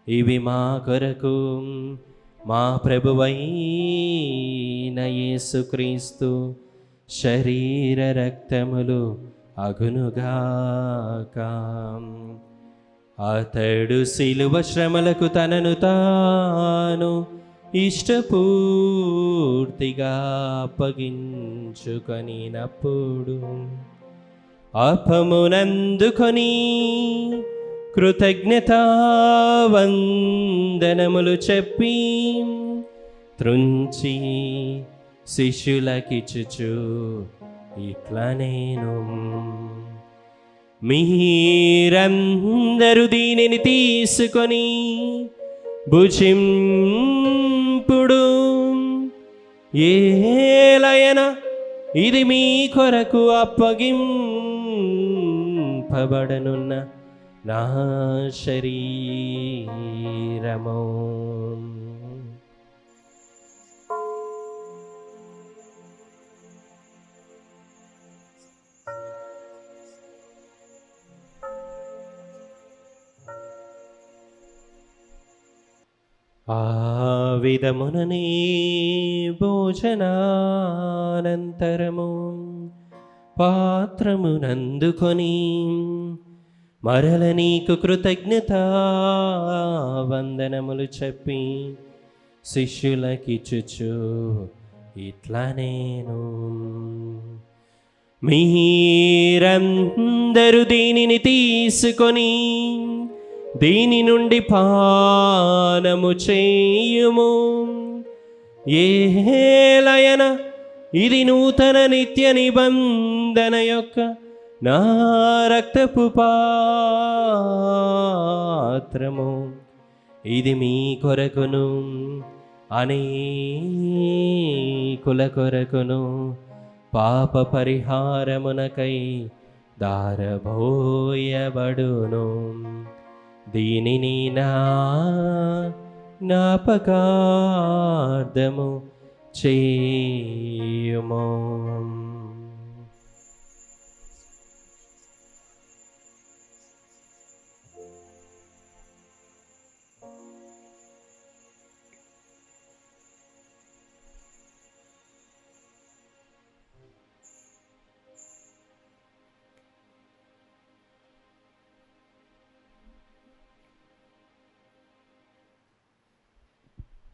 ఇవి మా కొరకు మా ప్రభువైన యేసుక్రీస్తు శరీర రక్తములు అగునుగాక. అతడు శిలువ శ్రమలకు తనను తాను ఇష్టపూర్తిగా అప్పగించుకొనినప్పుడు అపమునందుకొని కృతజ్ఞతావందనములు చెప్పి త్రుంచి శిష్యులకిచ్చుచు ఇట్లా నేను, మీరందరూ దీనిని తీసుకొని భుజింపుడు. ఏలయన ఇది మీ కొరకు అప్పగింపబడనున్న నా శరీరము. ఆ విధముననే భోజనానంతరము పాత్రమునందుకొని మరల నీకు కృతజ్ఞతావందనములు చెప్పి శిష్యులకిచ్చుచు ఇట్లా నేను, మీరందరూ దీనిని తీసుకొని దీని నుండి పానము చేయుము. ఏలయన ఇది నూతన నిత్య నిబంధన యొక్క నా రక్తపు పాత్రము. ఇది మీ కొరకును అనేకుల కొరకును పాప పరిహారమునకై దారబోయబడును. దీనిని నా జ్ఞాపకార్థము చేయుము.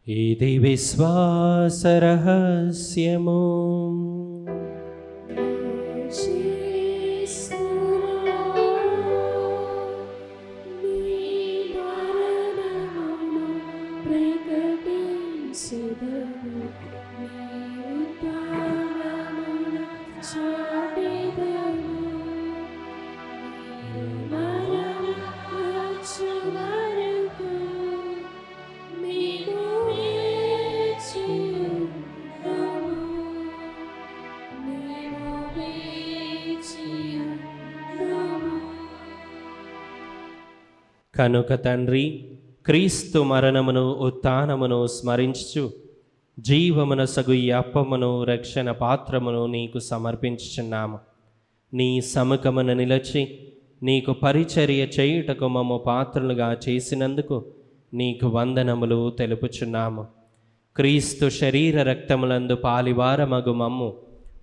ఇది విశ్వాస రహస్యము. కనుక తండ్రి, క్రీస్తు మరణమును ఉత్థానమును స్మరించుచు జీవమునసగు ఈ అప్పమును రక్షణ పాత్రమును నీకు సమర్పించుచున్నాము. నీ సముఖమున నిలచి నీకు పరిచర్య చేయుటకు మమ్ము పాత్రలుగా చేసినందుకు నీకు వందనములు తెలుపుచున్నాము. క్రీస్తు శరీర రక్తములందు పాలివారమగు మమ్ము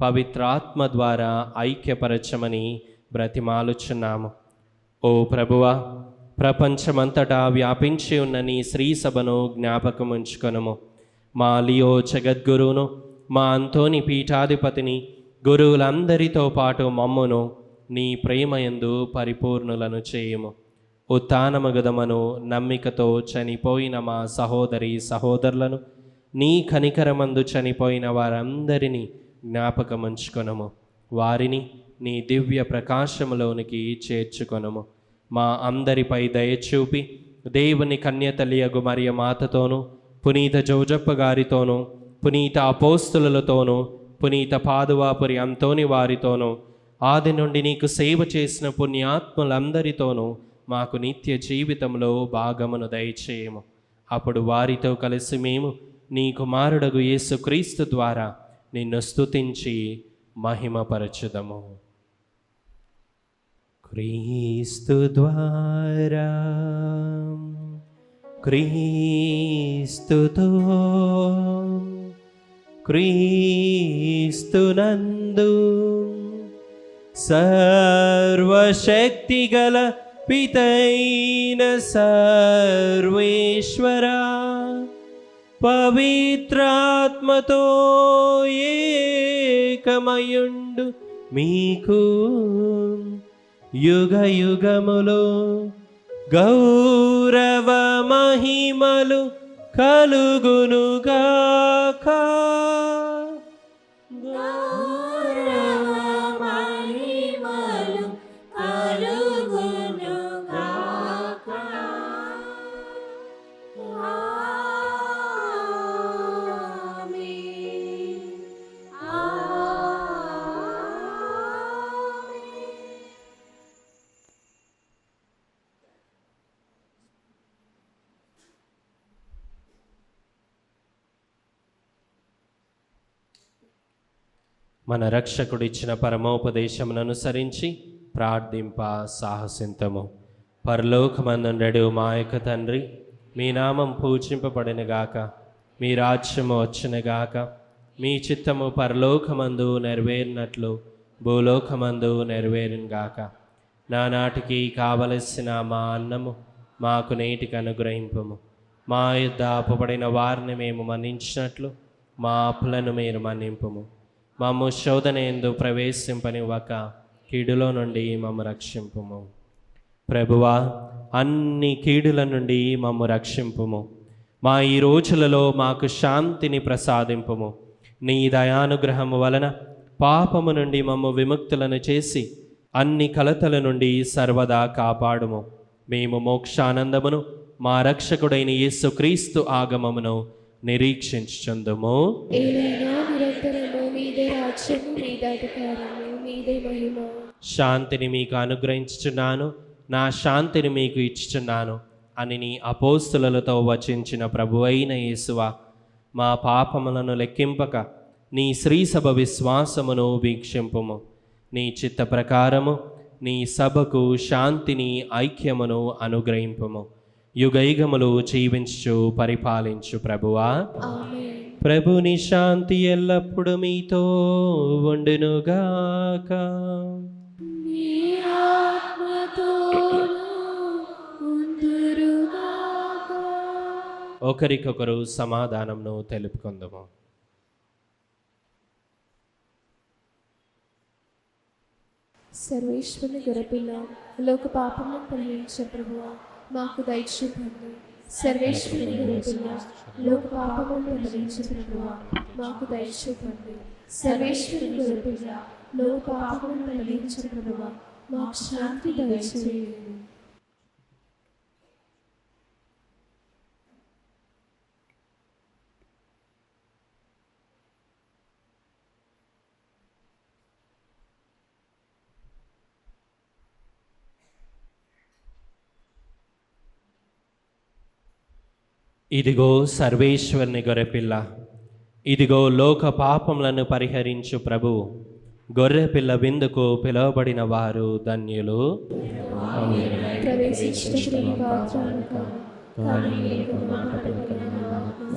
పవిత్రాత్మ ద్వారా ఐక్యపరచమని బ్రతిమాలుచున్నాము. ఓ ప్రభువా, ప్రపంచమంతటా వ్యాపించి ఉన్న నీ శ్రీ సభను జ్ఞాపకం ఉంచుకొనుము. మా లియో జగద్గురువును, మా అంతోని పీఠాధిపతిని, గురువులందరితో పాటు మమ్మును నీ ప్రేమయందు పరిపూర్ణులను చేయుము. ఉత్థానమగదమను నమ్మికతో చనిపోయిన మా సహోదరి సహోదరులను, నీ కనికరమందు చనిపోయిన వారందరినీ జ్ఞాపకముంచుకొనుము. వారిని నీ దివ్య ప్రకాశములోనికి చేర్చుకొనుము. మా అందరిపై దయచూపి దేవుని కన్యతలియగు మరియ మాతతోనూ, పునీత జోజప్ప గారితోనూ, పునీత అపోస్తులతోనూ, పునీత పాదువాపురి అంతోని వారితోనూ, ఆది నుండి నీకు సేవ చేసిన పుణ్యాత్ములందరితోనూ మాకు నిత్య జీవితంలో భాగమును దయచేయము. అప్పుడు వారితో కలిసి మేము నీ కుమారుడగు యేసుక్రీస్తు ద్వారా నిన్ను స్తుతించి మహిమపరచుదము. క్రీస్తు ద్వారా, క్రీస్తుతో, క్రీస్తునందు సర్వశక్తిగల పితైన సర్వేశ్వరా, పవిత్రాత్మతో ఏకమయుండు మీకు యుగ యుగములో గౌరవ మహిమలు కలుగునుగాక. మన రక్షకుడిచ్చిన పరమోపదేశమును అనుసరించి ప్రార్థింప సాహసింతము. పరలోకమందుండెడు మా యొక్క తండ్రి, మీ నామం పూజింపబడినగాక, మీ రాజ్యము వచ్చునుగాక, మీ చిత్తము పరలోకమందు నెరవేరినట్లు భూలోకమందు నెరవేరునుగాక. నానాటికి కావలసిన మా అన్నము మాకు నేటికి అనుగ్రహింపము. మా యొద్ద అప్పుబడిన వారిని మేము మన్నించినట్లు మా అప్పులను మీరు మన్నింపుము. మమ్ము శోధన యందు ప్రవేశింపనివ్వక కీడులో నుండి మమ్ము రక్షింపుము. ప్రభువా, అన్ని కీడుల నుండి మమ్ము రక్షింపుము. మా ఈ రోజులలో మాకు శాంతిని ప్రసాదింపుము. నీ దయానుగ్రహము వలన పాపము నుండి మమ్ము విముక్తులను చేసి అన్ని కలతల నుండి సర్వదా కాపాడుము. మేము మోక్షానందమును మా రక్షకుడైన యేసుక్రీస్తు ఆగమమును నిరీక్షించుచుందుము. ఏలైనా నిరంతరము మీదే రాజ్యము, మీదే అధికారము, మీదే మహిమ. శాంతిని మీకు అనుగ్రహించుచున్నాను, నా శాంతిని మీకు ఇచ్చుచున్నాను అని నీ అపోస్తులతో వచించిన ప్రభువైన యేసువా, మా పాపములను లెక్కింపక నీ శ్రీసభ విశ్వాసమును వీక్షింపుము. నీ చిత్త ప్రకారము నీ సభకు శాంతిని ఐక్యమును అనుగ్రహింపుము. యుగయుగములు జీవించు పరిపాలించు ప్రభువా. ఆమేన్. ప్రభుని శాంతి ఎల్లప్పుడూ మీతో ఉండునుగాక. మీ ఆత్మతోను ఉందురుగాక. ఒకరికొకరు సమాధానంను తెలుపుకుందాము. సర్వేశ్వరుని గొర్రెపిల్ల, లోక పాపములను పరిహరించే ప్రభువా, మాకు దయచూపండి. సర్వేశ్వరుని గొర్రెపిల్ల, లోక పాపములను పరిహరించే ప్రభువా, మాకు దయచూపండి. సర్వేశ్వరుని గొర్రెపిల్ల, లోక పాపములను పరిహరించే ప్రభువా, మాకు శాంతి దయచేయండి. ఇదిగో సర్వేశ్వరుని గొర్రెపిల్ల, ఇదిగో లోక పాపములను పరిహరించు ప్రభువు. గొర్రెపిల్ల విందుకు పిలువబడిన వారు ధన్యులు. ప్రవేశించిన పాత్రను కాదు, కానీ నీకు మాటపడిన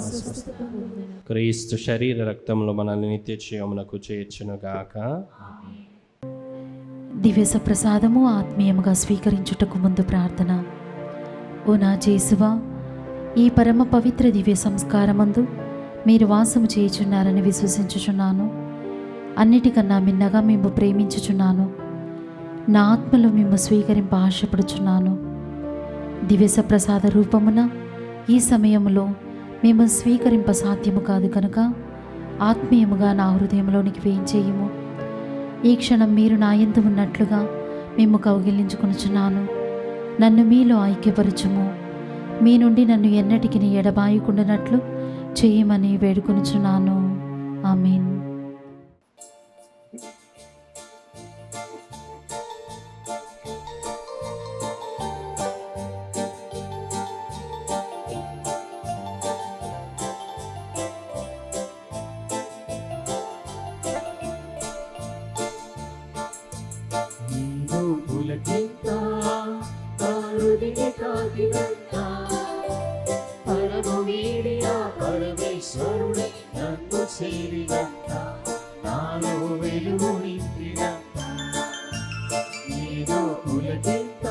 స్వస్థత పొందును. క్రీస్తు శరీర రక్తములు మనల్ని నిత్య జీవమునకు చేర్చునుగాక. దివ్య సప్రసాదము ఆత్మీయముగా స్వీకరించుటకు ముందు ప్రార్థన. ఓ నా జేసువా, ఈ పరమ పవిత్ర దివ్య సంస్కారమందు మీరు వాసము చేయుచున్నారని విశ్వసించుచున్నాను. అన్నిటికన్నా మిన్నగా మేము ప్రేమించుచున్నాను. నా ఆత్మలో మేము స్వీకరింప ఆశపడుచున్నాను. దివ్య సప్రసాద రూపమున ఈ సమయంలో మేము స్వీకరింప సాధ్యము కాదు కనుక ఆత్మీయముగా నా హృదయంలోనికి వేయించేయము. ఈ క్షణం మీరు నా యందు ఉన్నట్లుగా మేము కౌగిలించుకొనుచున్నాను. నన్ను మీలో ఐక్యపరచుము. మీ నుండి నన్ను ఎన్నటికి ఎడబాయకుండానట్లు చేయమని వేడుకొనుచున్నాను. ఆమేన్. నీవు పులకింత తారుదిని కాకినంత పరము వీడిన పరమేశ్వరుడే నన్ను చేరినంత నాలో వెలుగు నింపినంత నీవు పులకింత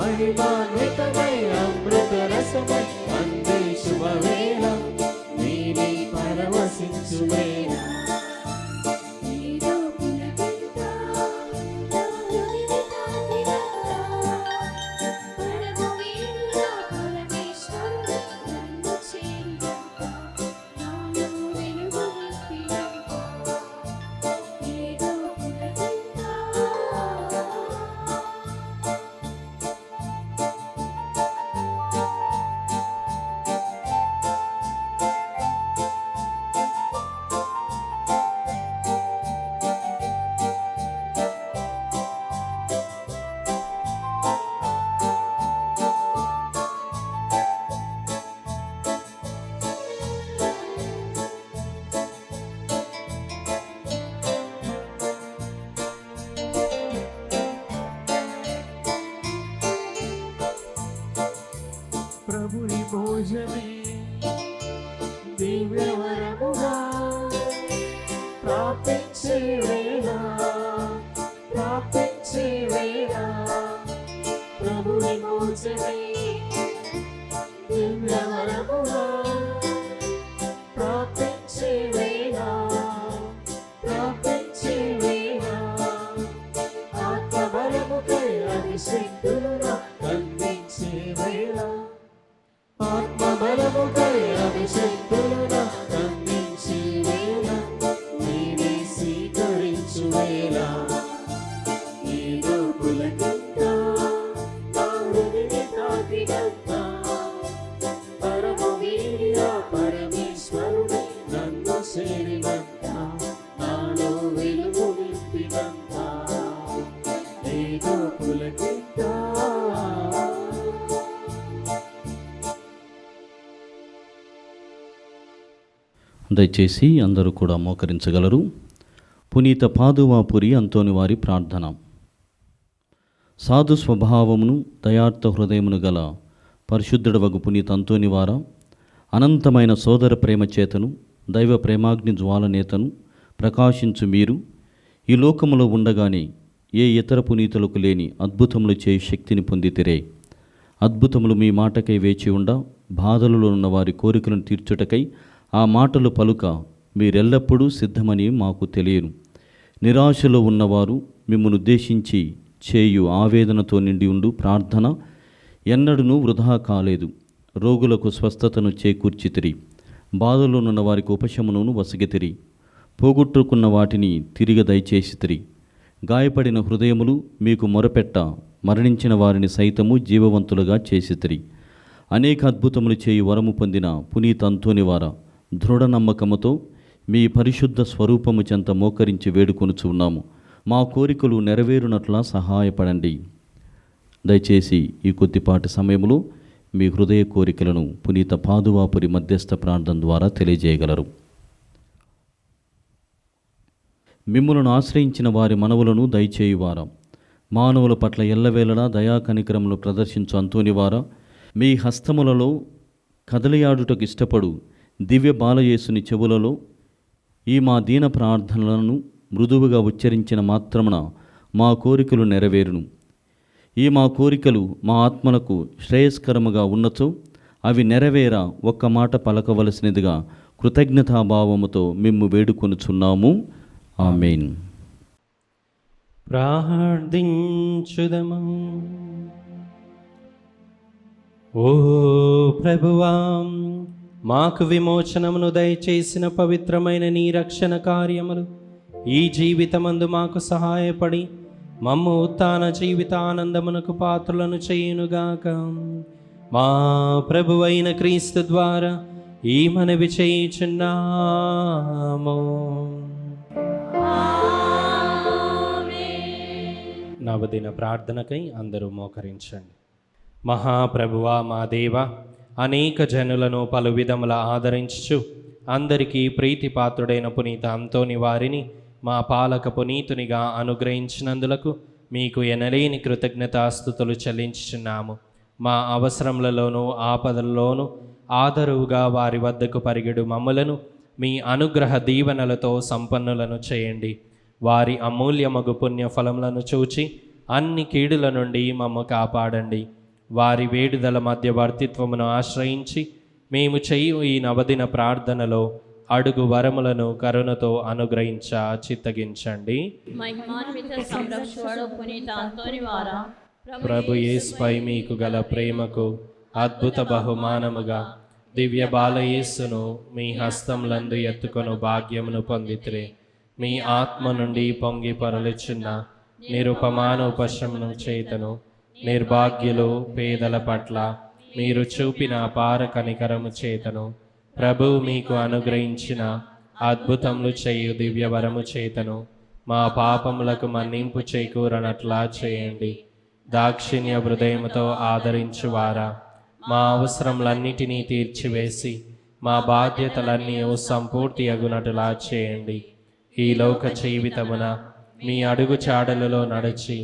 మహిమాన్వితమై అమృత రసమై అందే శుభవేళ నీని పరవశించు వేళ ఏదో పులకింత నా హృదయ తాకినంత పరమ వీరుడా పరమేశ్వరుడు నన్ను చేరినంత నాలో వెలుగు నింపినంత ఏదో పులకింత ప్రభుని భోజమే దివ్యవరముగా ప్రాపించే వేళ ప్రభుని భోజమే దివ్యవరముగా ప్రాపించే వేళ ఆత్మబలముకై అభిషేకులుగా అందించే వేళ ఆత్మబలముకై అభిషేకులుగా అందించే వేళ నీనే స్వీకరించు వేళ ఏదో పులకింత నా హృదయ తాకినంత పరమ వీరుడా పరమేశ్వరుడే నన్ను చేరినంత నాలో వెలుగు నింపినంత ఏదో పులకింత దయచేసి అందరూ కూడా మోకరించగలరు. పునీత పాదువాపురి అంతోని వారి ప్రార్థన. సాధు స్వభావమును దయార్థ హృదయమును గల పరిశుద్ధుడవగు పునీత అంతోని వార అనంతమైన సోదర ప్రేమ చేతను దైవ ప్రేమాగ్ని జ్వాలనేతను ప్రకాశించు మీరు ఈ లోకములో ఉండగానే ఏ ఇతర పునీతులకు లేని అద్భుతములు చేయి శక్తిని పొందితిరే. అద్భుతములు మీ మాటకై వేచి ఉండ బాధలలో ఉన్న వారి కోరికలను తీర్చుటకై ఆ మాటలు పలుక మీరెల్లప్పుడూ సిద్ధమని మాకు తెలియను. నిరాశలో ఉన్నవారు మిమ్మల్ని ఉద్దేశించి చేయు ఆవేదనతో నిండి ఉండు ప్రార్థన ఎన్నడూనూ వృధా కాలేదు. రోగులకు స్వస్థతను చేకూర్చితిరి, బాధలోనున్న వారికి ఉపశమనను వసగితిరి, పోగొట్టుకున్న వాటిని తిరిగి దయచేసితిరి. గాయపడిన హృదయములు మీకు మొరపెట్ట మరణించిన వారిని సైతము జీవవంతులుగా చేసితిరి. అనేక అద్భుతములు చేయు వరము పొందిన పునీత అంతోని వార దృఢ నమ్మకముతో మీ పరిశుద్ధ స్వరూపము చెంత మోకరించి వేడుకొనుచు ఉన్నాము. మా కోరికలు నెరవేరునట్లా సహాయపడండి. దయచేసి ఈ కొద్దిపాటి సమయంలో మీ హృదయ కోరికలను పునీత పాదువాపురి మధ్యస్థ ప్రార్థన ద్వారా తెలియజేయగలరు. మిమ్ములను ఆశ్రయించిన వారి మనవులను దయచేయువారా, మానవుల పట్ల ఎల్లవేళలా దయా కనికరములు ప్రదర్శించు అంతోనివారా, మీ హస్తములలో కదలియాడుటకు ఇష్టపడు దివ్య బాలయేసుని చెవులలో ఈ మా దీన ప్రార్థనలను మృదువుగా ఉచ్చరించిన మాత్రమున మా కోరికలు నెరవేరును. ఈ మా కోరికలు మా ఆత్మలకు శ్రేయస్కరముగా ఉన్నచో అవి నెరవేర ఒక్క మాట పలకవలసినదిగా కృతజ్ఞతాభావముతో మిమ్ము వేడుకొనుచున్నాము. ఆమేన్. ప్రార్థించుదము. ఓ ప్రభువా, మాకు విమోచనమును దయచేసిన పవిత్రమైన నీ రక్షణ కార్యములు ఈ జీవితమందు మాకు సహాయపడి మమ్ము ఉత్తాన జీవిత ఆనందమునకు పాత్రలను చేయునుగాక. మా ప్రభువైన క్రీస్తు ద్వారా ఈ మనవి చేయుచున్నాము. నవదిన ప్రార్థనకై అందరూ మోకరించండి. మహాప్రభువా, మా దేవ, అనేక జనులను పలు విధముల ఆదరించుచు అందరికీ ప్రీతిపాత్రుడైన పునీత అంతోని వారిని మా పాలక పునీతునిగా అనుగ్రహించినందులకు మీకు ఎనలేని కృతజ్ఞతాస్తుతులు చెల్లించుచున్నాము. మా అవసరములలోనూ ఆపదలలోనూ ఆదరువుగా వారి వద్దకు పరిగెడు మమ్ములను మీ అనుగ్రహ దీవెనలతో సంపన్నులను చేయండి. వారి అమూల్యమగు పుణ్యఫలములను చూచి అన్ని కీడుల నుండి మమ్మ కాపాడండి. వారి వేడుదల మధ్యవర్తిత్వమును ఆశ్రయించి మేము చేయు ఈ నవదిన ప్రార్థనలో అడుగు వరములను కరుణతో అనుగ్రహించ చిత్తగించండి. మహిమాన్విత సంరక్షకుడు పునీత అంతోని వారా, ప్రభు యేసుపై మీకు గల ప్రేమకు అద్భుత బహుమానముగా దివ్య బాలయేసును మీ హస్తములందు ఎత్తుకొను భాగ్యమును పొందితిరే. మీ ఆత్మ నుండి పొంగి పొరలుచున్న నిరుపమాన ఉపశమనం చేతను నిర్భాగ్యులు పేదల పట్ల మీరు చూపిన అపార కనికరము చేతను ప్రభువు మీకు అనుగ్రహించిన అద్భుతములు చేయు దివ్యవరము చేతను మా పాపములకు మన్నింపు చేకూరనట్లా చేయండి. దాక్షిణ్య హృదయముతో ఆదరించువారా, మా అవసరములన్నిటినీ తీర్చివేసి మా బాధ్యతలన్నీ సంపూర్తి అగునటులా చేయండి. ఈ లోక జీవితమున మీ అడుగు చాడలలో నడిచి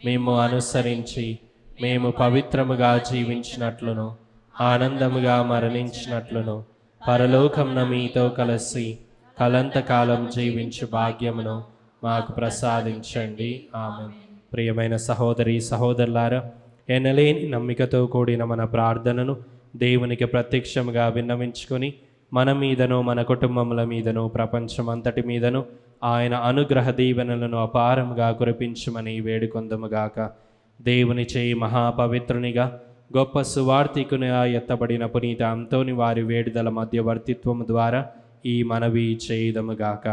మేము అనుసరించి మేము పవిత్రముగా జీవించినట్లును ఆనందముగా మరణించినట్లును పరలోకమున మీతో కలిసి కలంతకాలం జీవించు భాగ్యమును మాకు ప్రసాదించండి. ఆమేన్. ప్రియమైన సహోదరి సహోదరులారా, ఎనలేని నమ్మికతో కూడిన మన ప్రార్థనను దేవునికి ప్రత్యక్షముగా విన్నవించుకొని మన మీదను మన కుటుంబముల మీదను ప్రపంచమంతటి మీదను ఆయన అనుగ్రహ దీవెనలను అపారముగా కురిపించమని వేడుకొందుముగాక. దేవుని చేయి మహాపవిత్రునిగా గొప్ప సువార్తికునిగా ఎత్తబడిన పునీత అంతోని వారి వేడుదల మధ్యవర్తిత్వము ద్వారా ఈ మనవి చేయుదముగాక.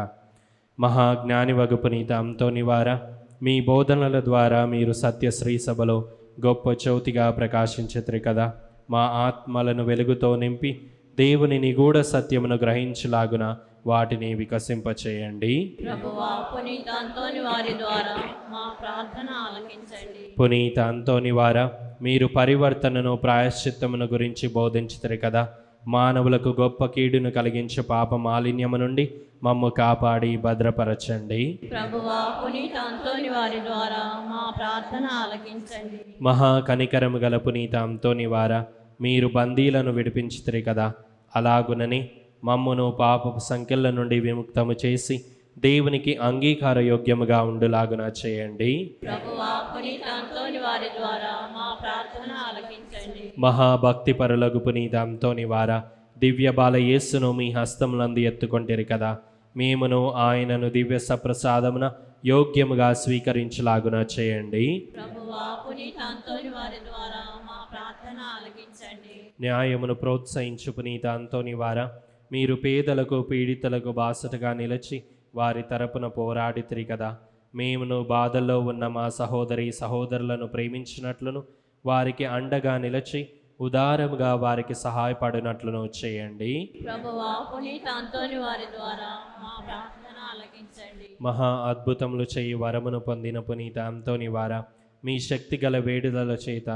మహాజ్ఞాని వగు పునీత అంతోని వారా, మీ బోధనల ద్వారా మీరు సత్యశ్రీ సభలో గొప్ప జ్యోతిగా ప్రకాశించితిరి కదా. మా ఆత్మలను వెలుగుతో నింపి దేవుని నిగూఢ సత్యమును గ్రహించులాగున వాటిని వికసింపచేయండి. ప్రభువా, పునీత అంతోని వారి ద్వారా మా ప్రార్థన ఆలకించండి. పునీత అంతోని వారా, మీరు పరివర్తనను ప్రాయశ్చిత్తమును గురించి బోధించితిరి కదా. మానవులకు గొప్ప కీడును కలిగించే పాప మాలిన్యము నుండి మమ్ము కాపాడి భద్రపరచండి. ప్రభువా, పునీత అంతోని వారి ద్వారా మా ప్రార్థన ఆలకించండి. మహా కనికరము గల పునీత అంతోని వారా, మీరు బందీలను విడిపించితిరి కదా. అలాగునని మమ్మును పాపపు సంఖ్యల నుండి విముక్తము చేసి దేవునికి అంగీకార యోగ్యముగా ఉండులాగున చేయండి. ప్రభువా, పునీత అంతోని వారి ద్వారా మా ప్రార్థన ఆలకించండి. మహాభక్తి పరులగు పునీత అంతోని వారా, దివ్య బాల యేసును మీ హస్తములందు ఎత్తుకొంటిరి కదా. మేమును ఆయనను దివ్య సప్రసాదమున యోగ్యముగా స్వీకరించలాగున చేయండి. ప్రభువా, పునీత అంతోని వారి ద్వారా మా ప్రార్థన ఆలకించండి. న్యాయమును ప్రోత్సహించు పునీత అంతోని వారా, మీరు పేదలకు పీడితులకు బాసటగా నిలిచి వారి తరపున పోరాడితిరి కదా. మేమును బాధల్లో ఉన్న మా సహోదరి సహోదరులను ప్రేమించినట్లును వారికి అండగా నిలిచి ఉదారముగా వారికి సహాయపడినట్లును చేయండి. ప్రభువా, పునీత అంతోని వారి ద్వారా మా ప్రార్థన ఆలకించండి. మహా అద్భుతములు చేయి వరమును పొందిన పునీత అంతోని వారా, మీ శక్తి గల వేడుదల చేత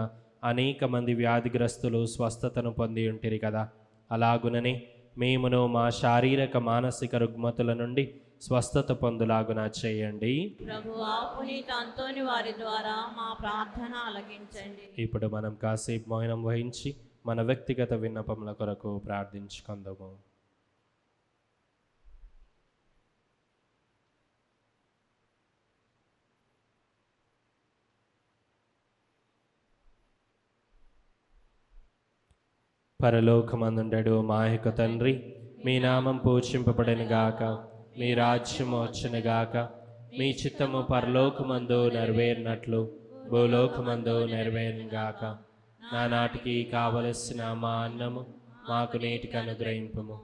అనేక మంది వ్యాధిగ్రస్తులు స్వస్థతను పొంది ఉంటిరి కదా. అలాగుననే మేమును మా శారీరక మానసిక రుగ్మతుల నుండి స్వస్థత పొందులాగున చేయండి. ప్రభువా, పునీత అంతోని వారి ద్వారా మా ప్రార్థన ఆలకించండి. ఇప్పుడు మనం కాసేపు మౌనం వహించి మన వ్యక్తిగత విన్నపముల కొరకు ప్రార్థించుకుందాము. పరలోకమందుండెడు మా యొక్క తండ్రి, మీ నామం పూజింపబడెనుగాక, మీ రాజ్యము వచ్చునుగాక, మీ చిత్తము పరలోకమందు నెరవేరినట్లు భూలోకమందు నెరవేరునుగాక. నానాటికి కావలసిన మా అన్నము మాకు నేటికి అనుగ్రహింపుము.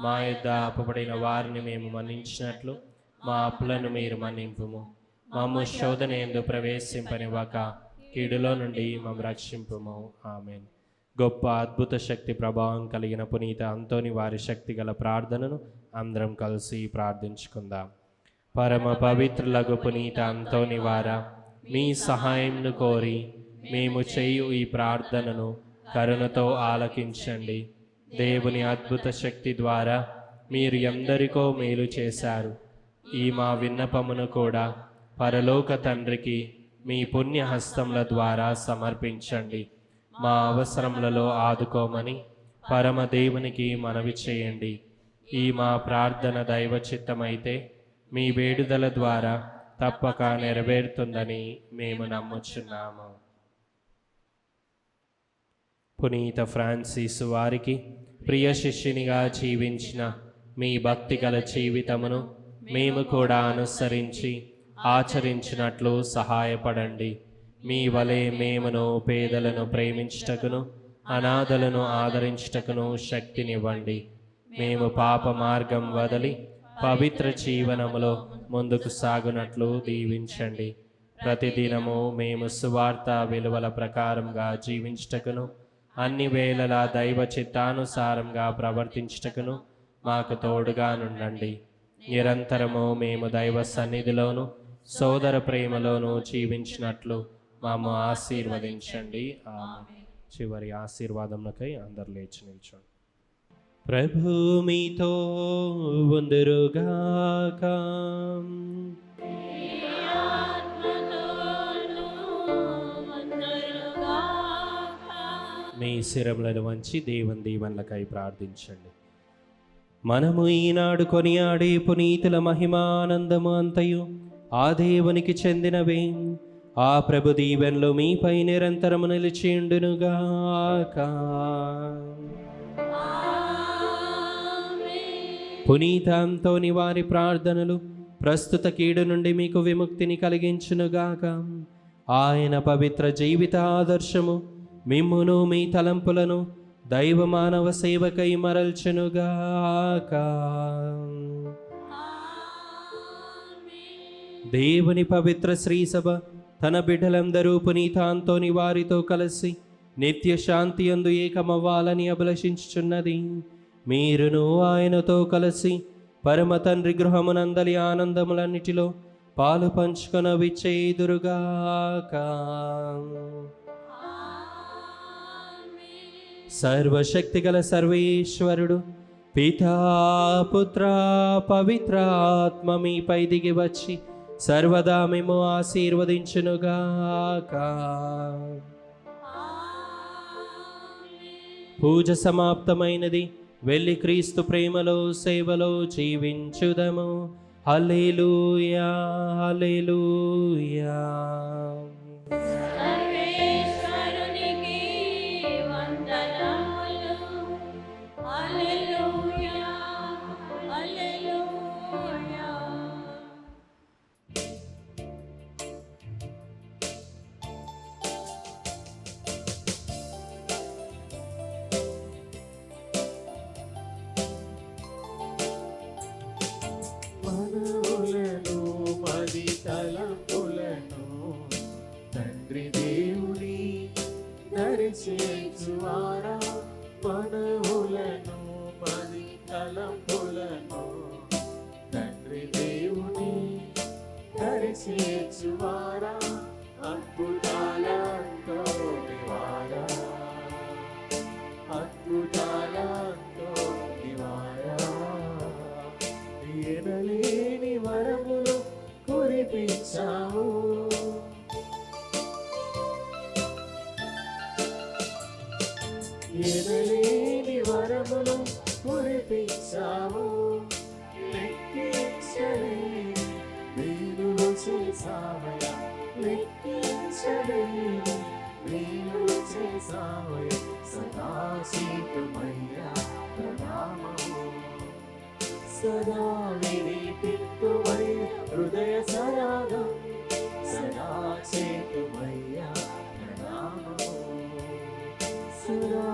మా యొద్ద అప్పబడిన వారిని మేము మన్నించినట్లు మా అప్పులను మీరు మన్నింపుము. మమ్ము శోధన యందు ప్రవేశింపనివ్వక కీడులో నుండి మమ్ము రక్షింపుము. ఆమేన్. గొప్ప అద్భుత శక్తి ప్రభావం కలిగిన పునీత అంతోని వారి శక్తి గల ప్రార్థనను అందరం కలిసి ప్రార్థించుకుందాం. పరమ పవిత్రులగు పునీత అంతోని వారా, మీ సహాయంను కోరి మేము చేయు ఈ ప్రార్థనను కరుణతో ఆలకించండి. దేవుని అద్భుత శక్తి ద్వారా మీరు ఎందరికో మేలు చేశారు. ఈ మా విన్నపమును కూడా పరలోక తండ్రికి మీ పుణ్యహస్తముల ద్వారా సమర్పించండి. మా అవసరములలో ఆదుకోమని పరమదేవునికి మనవి చేయండి. ఈ మా ప్రార్థన దైవ చిత్తమైతే మీ వేడుదల ద్వారా తప్పక నెరవేరుతుందని మేము నమ్ముచున్నాము. పునీత ఫ్రాన్సిస్ వారికి ప్రియ శిష్యునిగా జీవించిన మీ భక్తిగల జీవితమును మేము కూడా అనుసరించి ఆచరించినట్లు సహాయపడండి. మీ వలె మేమును పేదలను ప్రేమించుటకును అనాథలను ఆదరించుటకును శక్తినివ్వండి. మేము పాప మార్గం వదిలి పవిత్ర జీవనములో ముందుకు సాగునట్లు దీవించండి. ప్రతిదినము మేము సువార్త విలువల ప్రకారంగా జీవించుటకును అన్ని వేళలా దైవ చిత్తానుసారంగా ప్రవర్తించుటకును మాకు తోడుగా నుండండి. నిరంతరము మేము దైవ సన్నిధిలోను సోదర ప్రేమలోను జీవించినట్లు మాము ఆశీర్వదించండి. ఆమేన్. చివరి ఆశీర్వాదమునకై అందరు లేచి నిల్చోండి. ప్రభు మీతో ఉందురుగాక. మీ శిరములను వంచి దేవుని దీవెనలకై ప్రార్థించండి. మనము ఈనాడు కొనియాడే పునీతుల మహిమానందము అంతయు ఆ దేవునికి చెందినవే. ఆ ప్రభు దీవెనలు మీపై నిరంతరము నిలిచిండునుగాక. పునీత అంతోని వారి ప్రార్థనలు ప్రస్తుత కీడు నుండి మీకు విముక్తిని కలిగించునుగాక. ఆయన పవిత్ర జీవిత ఆదర్శము మిమ్మును మీ తలంపులను దైవ మానవ సేవకై మరల్చునుగాక. దేవుని పవిత్ర శ్రీసభ తన బిడ్డలందరూ పునీత అంతోని వారితో కలిసి నిత్య శాంతి యందు ఏకమవ్వాలని అభిలషించుచున్నది. మీరును ఆయనతో కలిసి పరమ తండ్రి గృహమునందలి ఆనందములన్నిటిలో పాలు పంచుకొన విచ్చేదురుగాక. సర్వశక్తిగల సర్వేశ్వరుడు పితా పుత్ర పవిత్రాత్మ మీపై దిగి వచ్చి సర్వదా మేము ఆశీర్వదించునుగాక. పూజ సమాప్తమైనది. వెళ్ళి క్రీస్తు ప్రేమలో సేవలో జీవించుదము. హల్లెలూయా హల్లెలూయా. సర్వేశ్వరునికి వందనములు. హల్లెలూయా హల్లెలూయా. మనవులను మది తలంపులను తండ్రి దేవుని దరిచేచువారా. మనవులను మది తలంపులను తండ్రి దేవుని దరిచేచువారా. అద్భుతాలతో నివారా అద్భుతాలతో నివారా. ఎనలేని వరములు కురిపించావు. ఎనలేని వరములు కురిపించావు. లెక్కించలేని మేలులు చేసావయ్యా. లెక్కించలేని మేలులు చేసావయ్యా. సదా చీకుమయ్యా ప్రణామము. సదా వినిపిత్తుమై హృదయ సరాగం. సదా చేతుమయ్యా ప్రణామము. సదా